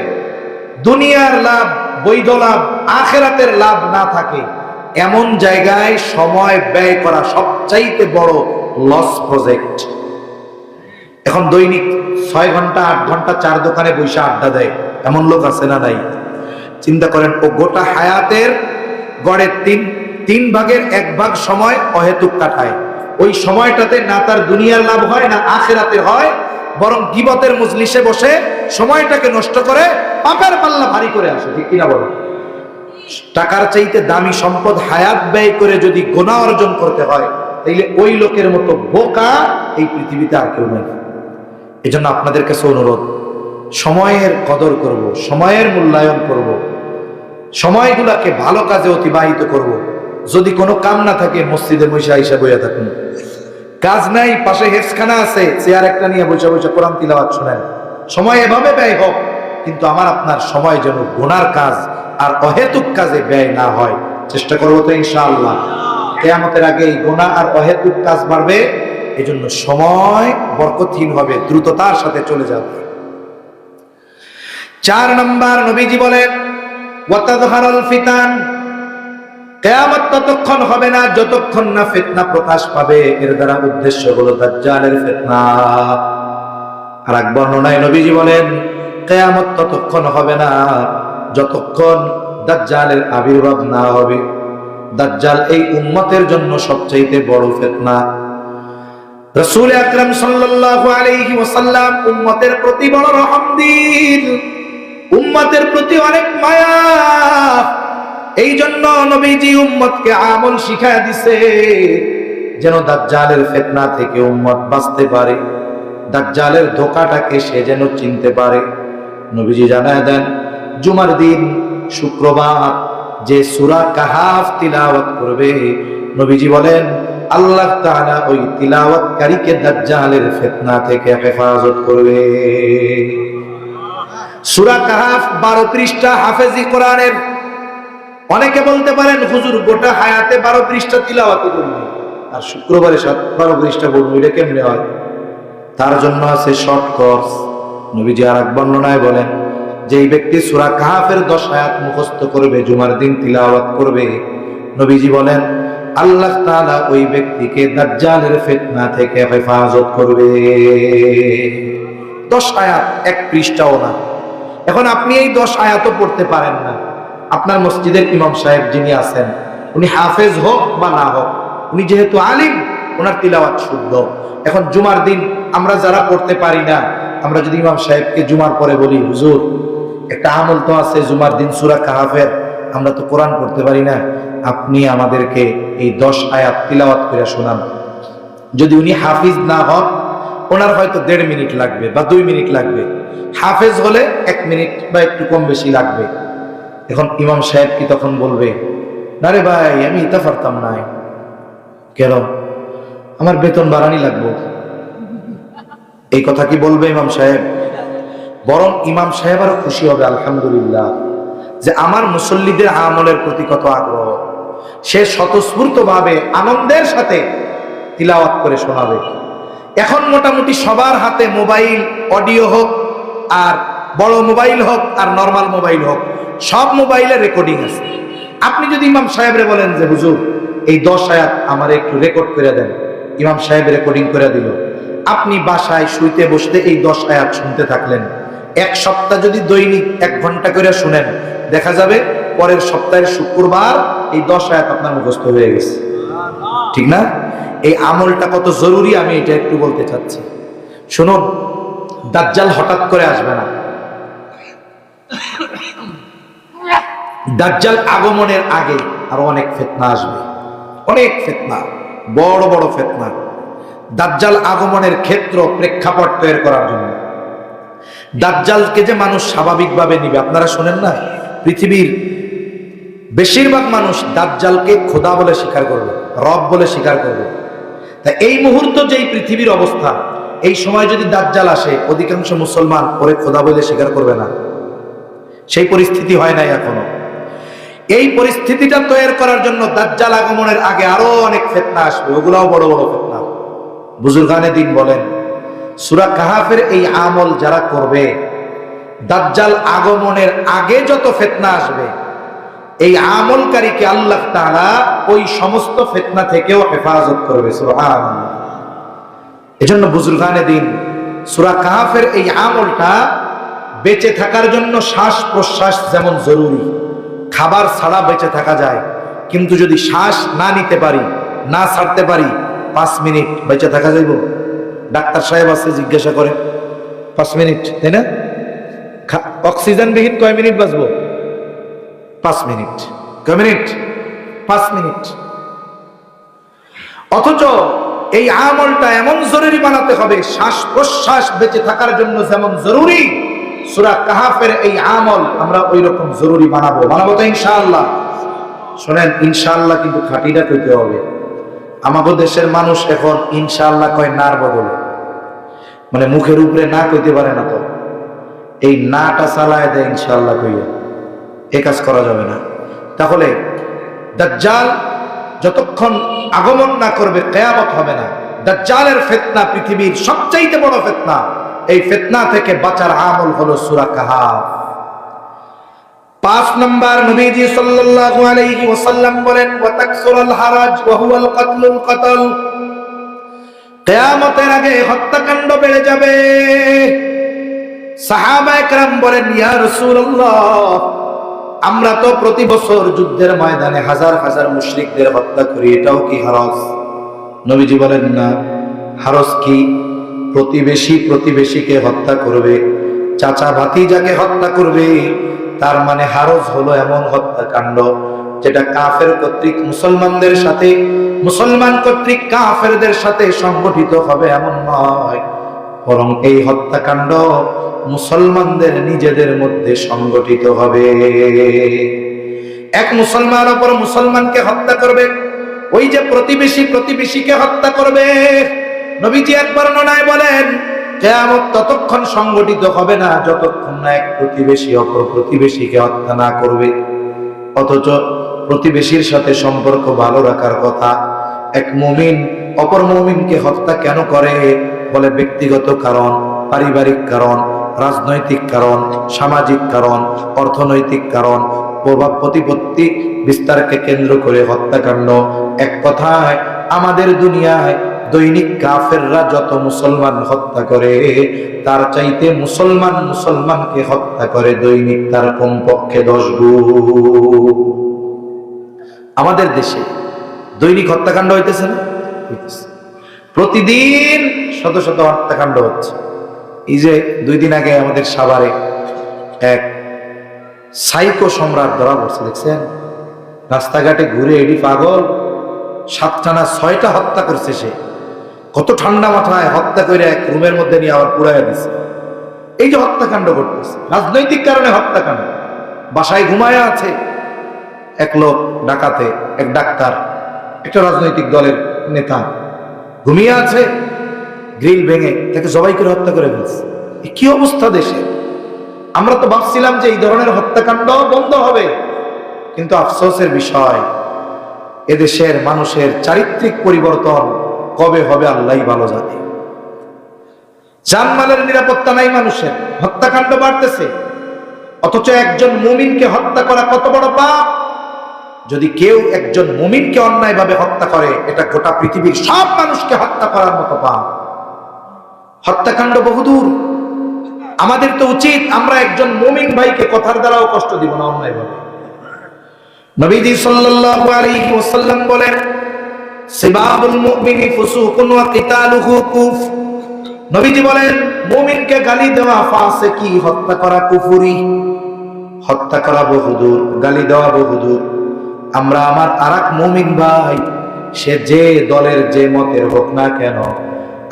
দুনিয়ার লাভ, বৈধ লাভ, আখেরাতের লাভ না থাকে, এমন জায়গায় সময় ব্যয় করা সবচাইতে বড় লস প্রজেক্ট। এখন দৈনিক 6 ঘন্টা 8 ঘন্টা 4 দোকানে বসে আড্ডা দেয়, এমন লোক আছে না নাই? চিন্তা করেন, ও গোটা হায়াতের গড়ে 3 ভাগের 1 ভাগ সময় অহেতুক কাটায়। ওই সময়টাতে না তার দুনিয়ার লাভ হয় না আখেরাতের হয়, বরং গীবতের মজলিসে বসে সময়টাকে নষ্ট করে পাপের পাল্লা ভারী করে আসে। ঠিক কিনা বলো? টাকার চাইতে দামি সম্পদ হায়াত ব্যয় করে যদি গুনাহ অর্জন করতে হয়, তাইলে ওই লোকের মতো বোকা এই পৃথিবীতে আর কেউ নেই। এজন্য আপনাদের কাছে অনুরোধ, সময়ের কদর করব, সময়ের মূল্যায়ন করব, সময়গুলাকে ভালো কাজে অতিবাহিত করব। যদি কোনো কাম না থাকে মসজিদে বসে আইসা বইয়া থাকুন, কাজ নাই পাশে হেফজখানা আছে, চেয়ার একটা নিয়ে বসে বসে কোরআন তিলাওয়াত শুনেন। সময় এভাবে ব্যয় হোক, কিন্তু আমার আপনার সময় যেন গুনার কাজ আর অহেতুক কাজে ব্যয় না হয়। চেষ্টা করবো তো ইনশাআল্লাহ। কিয়ামতের আগে এই গুনাহ আর অহেতুক কাজ বাড়বে, এজন্য সময় বরকতহীন হবে, দ্রুততার সাথে চলে যাবে। 4 নাম্বার, নবীজি বলেন ওয়াতাযহারুল ফিতান, কিয়ামত ততক্ষণ হবে না যতক্ষণ না ফিতনা প্রকাশ পাবে। এর দ্বারা উদ্দেশ্য হলো দাজ্জালের ফিতনা। আর এক বর্ণনায় নবীজি বলেন কিয়ামত ততক্ষণ হবে না যতক্ষণ দাজ্জালের আবির্ভাব না হবে। দাজ্জাল এই উম্মতের জন্য সবচেয়ে বড় ফিতনা। রাসূল আকরাম সাল্লাল্লাহু আলাইহি ওয়াসাল্লাম উম্মতের প্রতি বড় রহম দিন, উম্মতের প্রতি অনেক মায়া। এই জন্য নবীজি উম্মতকে আমল শিখায়া দিছে, যেন দাজ্জালের ফিতনা থেকে উম্মত বাঁচতে পারে, দাজ্জালের ধোঁকাটাকে সে যেন চিনতে পারে। নবীজি জানায় দেন, জুমার দিন শুক্রবার যে সূরা কাহাফ তিলাওয়াত করবে, নবীজি বলেন আল্লাহ তাআলা ওই তিলাওয়াতকারীকে দাজ্জালের ফিতনা থেকে হেফাজত করবে। সূরা কাহাফ 12 পৃষ্ঠা হাফেজি কোরআনের। অনেকে বলতে পারেন হুজুর গোটা হায়াতে 12 পৃষ্ঠা তিলাওয়াত করবে আর শুক্রবারে 12 পৃষ্ঠা পড়বো, এটা কেমনে হয়? তার জন্য আছে শর্ট কোর্স। নবীজি আর এক বর্ণনায় বলেন, যেই ব্যক্তি সূরা কাহাফের 10 আয়াত মুখস্থ করবে, জুমার দিন তিলাওয়াত করবে, নবীজি বলেন আল্লাহ তাআলা ওই ব্যক্তিকে দাজ্জালের ফিতনা থেকে হেফাজত করবে। 10 আয়াত, 1 পৃষ্ঠাও না। এখন আপনি এই 10 আয়াতও পড়তে পারেন না, আপনার মসজিদের ইমাম সাহেব যিনি আছেন, উনি হাফেজ হোক বা না হোক, উনি যেহেতু আলিম, ওনার তিলাওয়াত শুদ্ধ। এখন জুমার দিন আমরা যারা পড়তে পারি না, আমরা যদি ইমাম সাহেবকে জুমার পরে বলি হুজুর একটা আমল তো আছে জুমার দিন সূরা কাহাফের, আমরা তো কোরআন পড়তে পারি না, আপনি আমাদেরকে এই 10 আয়াত তিলাওয়াত করে শোনান। যদি উনি হাফিজ না হন, ওনার হয়তো 1.5 মিনিট লাগবে বা 2 মিনিট লাগবে, হাফেজ হলে 1 মিনিট বা একটু কম বেশি লাগবে। এখন ইমাম সাহেব কি তখন বলবে, না রে ভাই আমি এটা পারতাম না, কেন আমার বেতন বাড়ানি লাগবে? এই কথা কি বলবে ইমাম সাহেব? বরং ইমাম সাহেব আরো খুশি হবে, আলহামদুলিল্লাহ, যে আমার মুসল্লিদের আমলের প্রতি কত আগ্রহ। সে স্বতঃস্ফূর্ত ভাবে আনন্দের সাথে তিলাওয়াত করে শোনাবে। এখন মোটামুটি সবার হাতে মোবাইল, অডিও হোক আর বড় মোবাইল হোক আর নর্মাল মোবাইল হোক, সব মোবাইলে রেকর্ডিং আছে। আপনি যদি ইমাম সাহেবরে বলেন যে হুজুর এই 10 আয়াত আমার একটু রেকর্ড করে দেন, ইমাম সাহেব রেকর্ডিং করে দিল। আপনি বাসায় শুইতে বসতে এই 10 আয়াত শুনতে থাকলেন। এক সপ্তাহ যদি দৈনিক 1 ঘন্টা করে শুনেন, দেখা যাবে পরের সপ্তাহের শুক্রবার এই 10 আয়াত আপনার মুখস্থ হয়ে গেছে। ঠিক না? এই আমলটা কত জরুরি আমি এটা একটু বলতে চাচ্ছি। শুনুন, দাজ্জাল হঠাৎ করে আসবে না। দাজ্জাল আগমনের আগে আরো অনেক ফিতনা আসবে, অনেক ফিতনা, বড় বড় ফিতনা। দাজ্জাল আগমনের ক্ষেত্র প্রেক্ষাপট তৈরি করার জন্য দাজ্জালকে যে মানুষ স্বাভাবিকভাবে নিবে, আপনারা শুনেন না, পৃথিবীর বেশিরভাগ মানুষ দাজ্জালকে খোদা বলে স্বীকার করবে, রব বলে স্বীকার করবে। তা এই মুহূর্ত যেই পৃথিবীর অবস্থা, এই সময় যদি দাজ্জাল আসে, অধিকাংশ মুসলমান ওরে খোদা বলে স্বীকার করবে না। সেই পরিস্থিতি হয় নাই এখনো। এই পরিস্থিতিটা তৈরি করার জন্য দাজ্জাল আগমনের আগে আরো অনেক ফিতনা আসবে, ওগুলাও বড় বড় ফিতনা। বুজুর্গানে দিন বলেন, সূরা কাহাফের এই আমল যারা করবে, দাজ্জাল আগমনের আগে যত ফিতনা আসবে, এই আমলকারীকে আল্লাহ তাআলা ওই সমস্ত ফিতনা থেকেও হেফাজত করবে। সুবহানাল্লাহ। এজন্য বুজুর্গানে দিন সূরা কাহাফের এই আমলটা বেঁচে থাকার জন্য শ্বাস প্রশ্বাস যেমন জরুরি, খাবার ছাড়া বেঁচে থাকা যায়, কিন্তু যদি শ্বাস না নিতে পারি, না ছাড়তে পারি, 5 মিনিট বেঁচে থাকা যাইব? ডাক্তার সাহেব আছে, জিজ্ঞাসা করে 5 মিনিট, তাই না? অক্সিজেন বিহীন কয় মিনিট বাঁচবো? 5 মিনিট। কয় মিনিট? 5 মিনিট। অথচ এই আমলটা এমন জরুরি বানাতে হবে, শ্বাস প্রশ্বাস বেঁচে থাকার জন্য যেমন জরুরি, সূরা কাহাফের এই আমল আমরা ওই রকম জরুরি বানাবো। বানাবো তো ইনশাআল্লাহ? শোনেন, ইনশাআল্লাহ কিন্তু খাঁটিটা কইতে হবে। আমাদের দেশের মানুষ এখন ইনশাআল্লাহ কয় নার বদলে, মানে মুখের উপরে না কইতে পারে না, তো এই নাটা চালায় দেয় ইনশাআল্লাহ কইয়া। এ কাজ করা যাবে না। তাহলে দাজ্জাল যতক্ষণ আগমন না করবে কিয়ামত হবে না। দাজ্জালের ফিতনা পৃথিবীর সবচেয়ে বড় ফিতনা। এই ফিতনা থেকে বাঁচার আমল হলো সূরা কাহাফ। 5 নম্বর, নবীজি সাল্লাল্লাহু আলাইহি ওয়াসাল্লাম বলেন, ওয়া তাকসুরুল হারাজ ওয়া হুয়াল কাতলুল কতল। কিয়ামতের আগে হত্যাকাণ্ড বেড়ে যাবে। সাহাবায়ে কেরাম বলেন, ইয়া রাসূলুল্লাহ, আমরা তো প্রতি বছর যুদ্ধের ময়দানে হাজার হাজার মুশরিকদের হত্যা করি, এটাও কি হারাজ? নবীজি বলেন, না। হারাজ কি? প্রতিবেশী প্রতিবেশীকে হত্যা করবে, চাচা ভাতিজাকে হত্যা করবে, তার মানে হারাজ হলো এমন হত্যাকাণ্ড যেটা কাফের কর্তৃক মুসলমানদের সাথে, মুসলমান কর্তৃক কাফেরদের সাথে সংগঠিত হবে এমন নয়, বরং এই হত্যাকাণ্ড মুসলমানদের নিজেদের মধ্যে সংগঠিত হবে। এক মুসলমান অপর মুসলমানকে হত্যা করবে, ওই যে প্রতিবেশী প্রতিবেশীকে হত্যা করবে। নবীজি এক বর্ণনায় বলেন, কিয়ামত ততক্ষণ সংগঠিত হবে না যতক্ষণ না এক প্রতিবেশী অপর প্রতিবেশীকে হত্যা না করবে। অথচ প্রতিবেশীর সাথে সম্পর্ক ভালো রাখার কথা। এক মুমিন অপর মুমিনকে হত্যা কেন করে? বলে ব্যক্তিগত কারণ, পারিবারিক কারণ, রাজনৈতিক কারণ, সামাজিক কারণ, অর্থনৈতিক কারণ, প্রভাব প্রতিপত্তি বিস্তারকে কেন্দ্র করে হত্যাকাণ্ড। এক কথায় আমাদের দুনিয়ায় দৈনিক কাফেররা যত মুসলমান হত্যা করে, তার চাইতে মুসলমান মুসলমানকে হত্যা করে দৈনিক তার কমপক্ষে 10 গুণ। আমাদের দেশে দৈনিক হত্যাকাণ্ড হইতেছে না? প্রতিদিন শত শত হত্যাকাণ্ড হচ্ছে। এই যে 2 দিন আগে আমাদের সাভারে এক সাইকো সম্রাট ধরা পড়ছে, দেখছেন? রাস্তাঘাটে ঘুরে এডি পাগল, 7টা না 6টা হত্যা করছে সে। কত ঠান্ডা মাথায় হত্যা করে এক রুমের মধ্যে নিয়ে আবার পুড়াইয়া দিছে। এই যে হত্যাকাণ্ড করতেছে, রাজনৈতিক কারণে হত্যাকাণ্ড। বাসায় ঘুমায়া আছে এক লোক, ডাকাতে এক ডাক্তার, একটা রাজনৈতিক দলের নেতা, ঘুমিয়ে আছে, গ্রিল ভেঙে তাকে জবাই করে হত্যা করে ফেলছে। কি অবস্থা দেশে! আমরা তো ভাবছিলাম যে এই ধরনের হত্যাকাণ্ড বন্ধ হবে, কিন্তু আফসোসের বিষয়, এদেশের মানুষের চারিত্রিক পরিবর্তন কবে হবে আল্লাহই ভালো জানে। জানমালের নিরাপত্তা নাই, মানুষের হত্যাকাণ্ড বাড়তেছে, অথচ একজন মুমিনকে হত্যা করা কত বড় পাপ। যদি কেউ একজন মুমিনকে অন্যায়ভাবে হত্যা করে, এটা গোটা পৃথিবীর সব মানুষকে হত্যা করার মতো পাপ। হত্যাকাণ্ড বহুদূর। আমাদের তো উচিত আমরা একজন মুমিন ভাইকে কথার দ্বারাও কষ্ট দিব না অন্যায়ভাবে। নবীজি সাল্লাল্লাহু আলাইহি ওয়াসাল্লাম বলেন, সিবাবুল মুমিনি ফুসুকুন ওয়া কিতালুহু কুফর। নবীজি বলেন, মুমিনকে গালি দেওয়া ফাসিকি, হত্যা করা কুফরি। হত্যা করা বহুদূর, গালি দেওয়া বহুদূর। আমরা আমার আরেক মুমিন ভাই, সে যে দলের যে মতের হোক না কেন,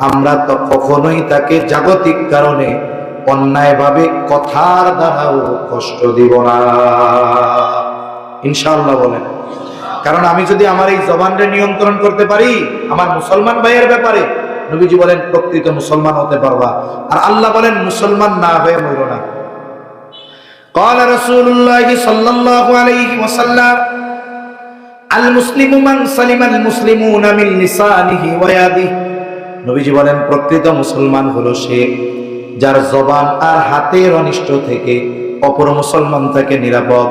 আমরা তো কখনোই তাকে জাগতিক কারণে অন্যায়ভাবে কথার দ্বারাও কষ্ট দিব না, ইনশাআল্লাহ বলেন। কারণ আমি যদি আমার এই জবানকে নিয়ন্ত্রণ করতে পারি আমার মুসলমান ভাইয়ের ব্যাপারে, নবীজি বলেন প্রকৃত মুসলমান হতে পারবা। আর আল্লাহ বলেন মুসলমান না হয়ে মরো না। قال رسول الله صلى الله عليه وسلم المسلم من سلم المسلمون من لسانه ويده। নবীজি বলেন প্রকৃত মুসলমান হলো সে যার জবান আর হাতের অনিষ্ট থেকে অপর মুসলমান থেকে নিরাপদ।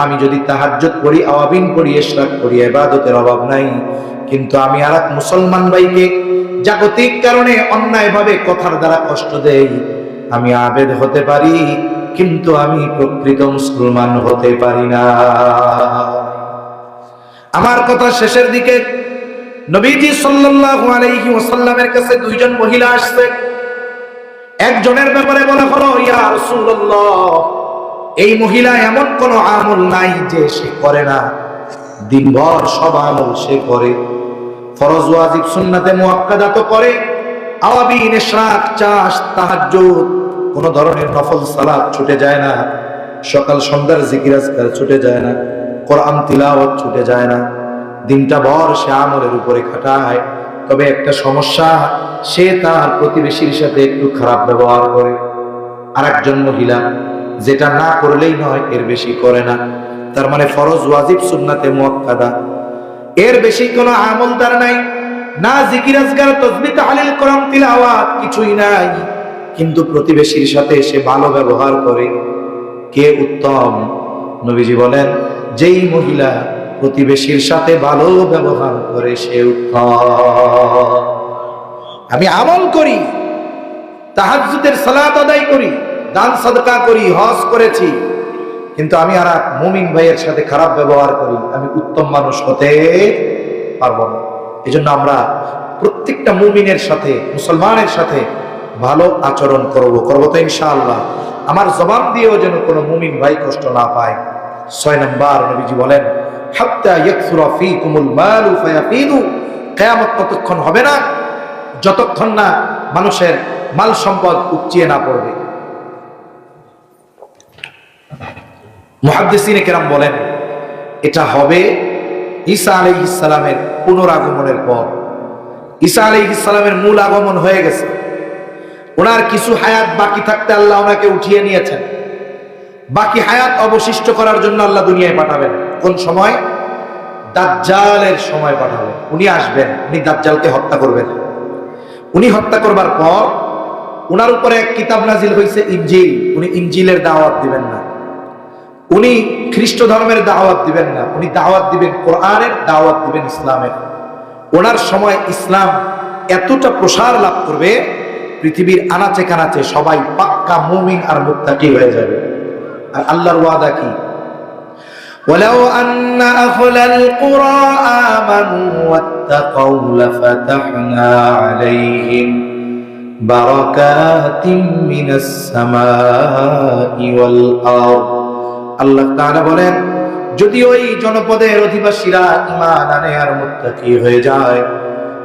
আমি যদি তাহাজ্জুদ করি, আওয়াবিন করি, ইশরাক করি, ইবাদতের অভাব নাই, কিন্তু আমি আরেক মুসলমান ভাইকে জাগতিক কারণে অন্যায়ভাবে কথার দ্বারা কষ্ট দেই, আমি আবেদ হতে পারি কিন্তু আমি প্রকৃত মুসলমান হতে পারি না। আমার কথা শেষের দিকে নবীজি সাল্লাল্লাহু আলাইহি ওয়াসাল্লামের কাছে দুইজন মহিলা আসছে। একজনের ব্যাপারে বলা হলো, ইয়া রাসূলুল্লাহ, এই মহিলা এমন কোন আমল নাই যে সে করে না, দিনভর সব আমল সে করে, ফরজ ওয়াজিব সুন্নাতে মুআক্কাদা তো করে, আওয়াবিন, ইশরাক, চাষ, তাহাজ্জুদ, কোন ধরনের নফল সালাত ছুটে যায় না, সকাল সন্ধ্যার জিকির আজকার ছুটে যায় না, কোরআন তিলাওয়াত ছুটে যায় না, দিনটা ভর সে আমলের উপরে খাটায়। তবে একটা সমস্যা, সে তার প্রতিবেশীর সাথে একটু খারাপ ব্যবহার করে। আরেকজন মহিলা যেটা না করলেই নয় এর বেশি করে না, তার মানে ফরজ ওয়াজিব সুন্নাতে মুআক্কাদা, এর বেশি কোনো আমল তার নাই, না জিকির আজকার, তাসবিহ, তাহলিল, কোরআন তিলাওয়াত কিছুই নাই, কিন্তু প্রতিবেশীর সাথে সে ভালো ব্যবহার করে। কে উত্তম? নবীজি বলেন, যেই মহিলা প্রতিবেশীর সাথে ভালো ব্যবহার করে সে উত্তম। আমি আমল করি, তাহাজ্জুদের সালাত আদায় করি, দান সাদকা করি, হজ করেছি, কিন্তু আমি আর এক মুমিন ভাইয়ের সাথে খারাপ ব্যবহার করি, আমি উত্তম মানুষ হতে পারবো না। এই জন্য আমরা প্রত্যেকটা মুমিনের সাথে, মুসলমানের সাথে ভালো আচরণ করবো তো ইনশাআল্লাহ। আমার জবান দিয়েও যেন কোনো মুমিন ভাই কষ্ট না পায়। 6 নম্বর, নবীজি বলেন, হাত্তা ইয়াকসুরা ফীকুমুল মালু ফায়াফিদু। কিয়ামত ততক্ষণ হবে না যতক্ষণ না মানুষের মাল সম্পদ উপচিয়ে না পড়বে। মুহাদ্দিসিনে কেরাম বলেন, এটা হবে ঈসা আলাইহিস সালামের পুনরাগমনের পর। ঈসা আলাইহিস সালামের মূল আগমন হয়ে গেছে, ওনার কিছু হায়াত বাকি থাকতে আল্লাহ ওনাকে উঠিয়ে নিয়েছেন। বাকি হায়াত অবশিষ্ট করার জন্য আল্লাহ দুনিয়ায় পাঠাবেন। কোন সময়? দাজ্জালের সময় পাঠাবেন। উনি আসবেন, উনি দাজ্জালকে হত্যা করবেন। উনি হত্যা করবার পর উনার উপরে এক কিতাব নাজিল হয়েছে, ইনজিল। উনি ইনজিলের দাওয়াত দিবেন না, উনি খ্রিস্ট ধর্মের দাওয়াত দিবেন না, উনি দাওয়াত দিবেন কোরআনের, দাওয়াত দিবেন ইসলামের। ওনার সময় ইসলাম এতটা প্রসার লাভ করবে, পৃথিবীর আনাচে কানাচে সবাই পাক্কা মুমিন আর মুত্তাকি হয়ে যাবে। আর আল্লাহর ওয়াদা কি? ওয়ালাউ আন্না আহলাল কুরা আমানু ওয়াত্তাকাউ লাফাতাহনা আলাইহিম বারাকাতিম মিনাস সামাই ওয়াল আরদ। আল্লাহ তাআলা বলেন, যদি ওই জনপদের অধিবাসীরা ঈমান আনে আর মুত্তাকি হয়ে যায়,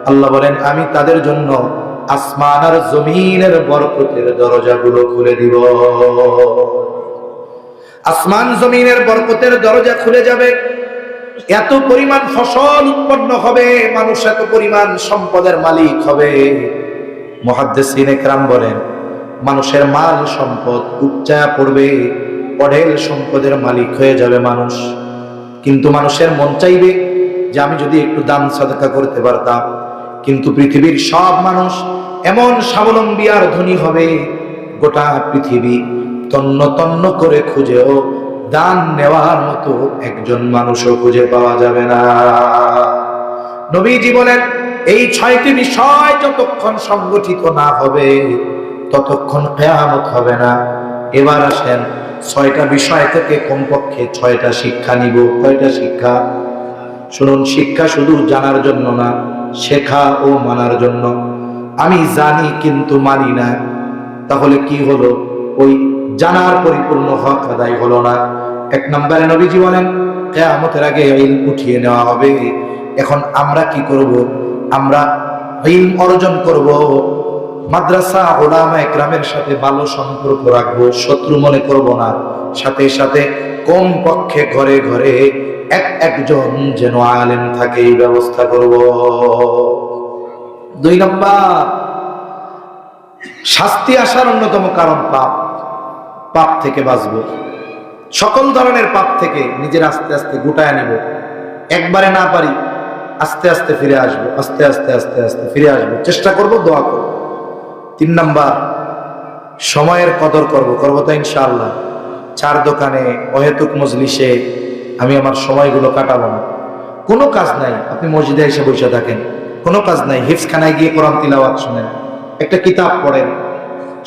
আল্লাহ বলেন আমি তাদের জন্য আসমান আর জমিনের বরকতের দরজাগুলো খুলে দিব। আসমান জমিনের বরকতের দরজা খুলে যাবে, এত পরিমাণ ফসল উৎপন্ন হবে, মানুষ এত পরিমাণ সম্পদের মালিক হবে। মুহাদ্দিসিনে কেরাম বলেন, মানুষের মাল সম্পদ উপচায়া পড়বে, অঢেল সম্পদের মালিক হয়ে যাবে মানুষ। কিন্তু মানুষের মন চাইবে যে আমি যদি একটু দান সাদকা করতে পারতাম, কিন্তু পৃথিবীর সব মানুষ এমন স্বাবলম্বী আর ধনী হবে, গোটা পৃথিবী তন্ন তন্ন করে খুঁজেও দান নেওয়ার মতো একজন মানুষও খুঁজে পাওয়া যাবে না। নবীজি বলেন, এই 6টি বিষয় যতক্ষণ সংগঠিত না হবে ততক্ষণ কিয়ামত হবে না। এবার আসেন 6টা বিষয় থেকে কমপক্ষে 6টা শিক্ষা নিব। কয়টা শিক্ষা? শুনুন, শিক্ষা শুধু জানার জন্য না, শেখা ও মানার জন্য। আমি জানি কিন্তু মানি না, তাহলে কি হলো? ওই জানার পরিপূর্ণ হক আদায় হলো না। 1 নম্বরে নবীজি বলেন, কিয়ামতের আগে ইলম উঠিয়ে নেওয়া হবে। এখন আমরা কি করব? আমরা ইলম অর্জন করব, মাদ্রাসা উলামা একরামের সাথে ভালো সম্পর্ক রাখবো, শত্রু মনে করব না। সাথে সাথে কমপক্ষে ঘরে ঘরে একজন যেন আলেম থাকে, এই ব্যবস্থা করব। 2 নম্বর, শাস্তি আসার অন্যতম কারণ পাপ। পাপ থেকে বাঁচবো, সকল ধরনের পাপ থেকে নিজের আস্তে আস্তে গুটায় নিব। একবারে না পারি, আস্তে আস্তে ফিরে আসবো, আস্তে আস্তে আস্তে আস্তে ফিরে আসবো, চেষ্টা করব, দোয়া করব। 3 নম্বর, সময়ের কদর করব তো ইনশাআল্লাহ। 4 দোকানে অহেতুক মজলিসে আমি আমার সময়গুলো কাটাবো না। কোনো কাজ নাই, আপনি মসজিদে এসে বসে থাকেন, কোনো কাজ নাই, হিফজখানায় গিয়ে কোরআন তিলাওয়াত শুনেন, একটা কিতাব পড়েন।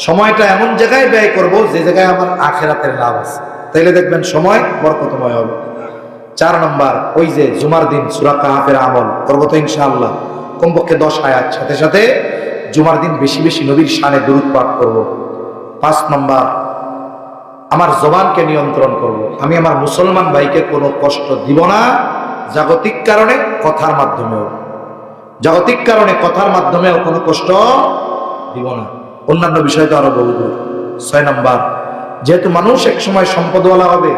সময়টা এমন জায়গায় ব্যয় করব যে জায়গায় আমার আখিরাতের লাভ আছে, তাইলে দেখবেন সময় বরকতময় হবে। 4 নম্বর, ওই যে জুমার দিন সূরা কাহাফের আমল করব তো ইনশাআল্লাহ, কমপক্ষে 10 আয়াত, সাথে সাথে জুমার দিন বেশি বেশি নবীর শানে দুরূদ পাঠ করব। 5 নম্বর, আমার জবানকে নিয়ন্ত্রণ করব। আমি আমার মুসলমান ভাইকে কোনো কষ্ট দিব না, জাগতিক কারণে কথার মাধ্যমেও, জাগতিক কারণে কথার মাধ্যমেও কোনো কষ্ট দিব না। অন্যান্য বিষয় তো আরো বহুদূর। 6 নম্বর, যেহেতু মানুষ এক সময় সম্পদওয়ালা হবে,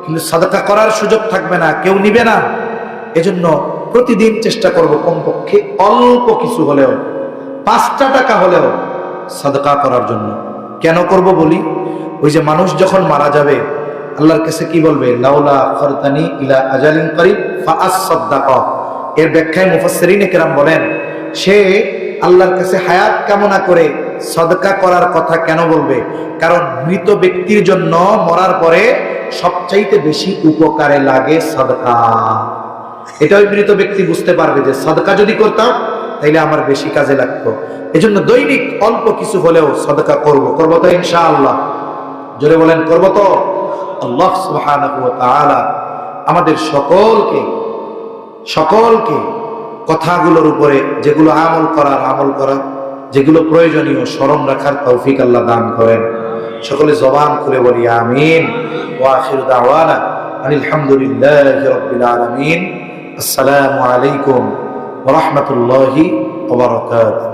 কিন্তু সাদাকা করার সুযোগ থাকবে না, কেউ নিবে না, এজন্য প্রতিদিন চেষ্টা করব কমপক্ষে অল্প কিছু হলেও, 5টা টাকা হলেও সাদাকা করার জন্য। কেন করব বলি, ওই যে মানুষ যখন মারা যাবে আল্লাহর কাছে কি বলবে? লাউলা আখরতানি ইলা আজালিন করিব ফাআসাদদাকা। এর ব্যাখ্যায় মুফাসসিরিনে কেরাম বলেন, সে আল্লাহর কাছে হায়াত কামনা করে সাদকা করার কথা কেন বলবে? কারণ মৃত ব্যক্তির জন্য মরার পরে সবচাইতে বেশি উপকারে লাগে সাদকা। এটা ওই মৃত ব্যক্তি বুঝতে পারবে যে সাদকা যদি করতাম তাইলে আমার বেশি কাজে লাগতো। এজন্য দৈনিক অল্প কিছু হলেও সাদকা করব তো ইনশাআল্লাহ। জোরে বলেন, করব তো। আল্লাহ সুবহানাহু ওয়া তাআলা আমাদের সকলকে কথাগুলোর উপরে যেগুলো আমল করার, যেগুলো প্রয়োজনীয় স্মরণ রাখার তৌফিক আল্লাহ দান করেন। সকলে জবান খুলে বলি আমিন। ওয়া আখিরু দাওয়ানা আনিল হামদুলিল্লাহি রাব্বিল আলামিন। আসসালামু আলাইকুম ওয়া রাহমাতুল্লাহি ওয়া বারাকাতুহু।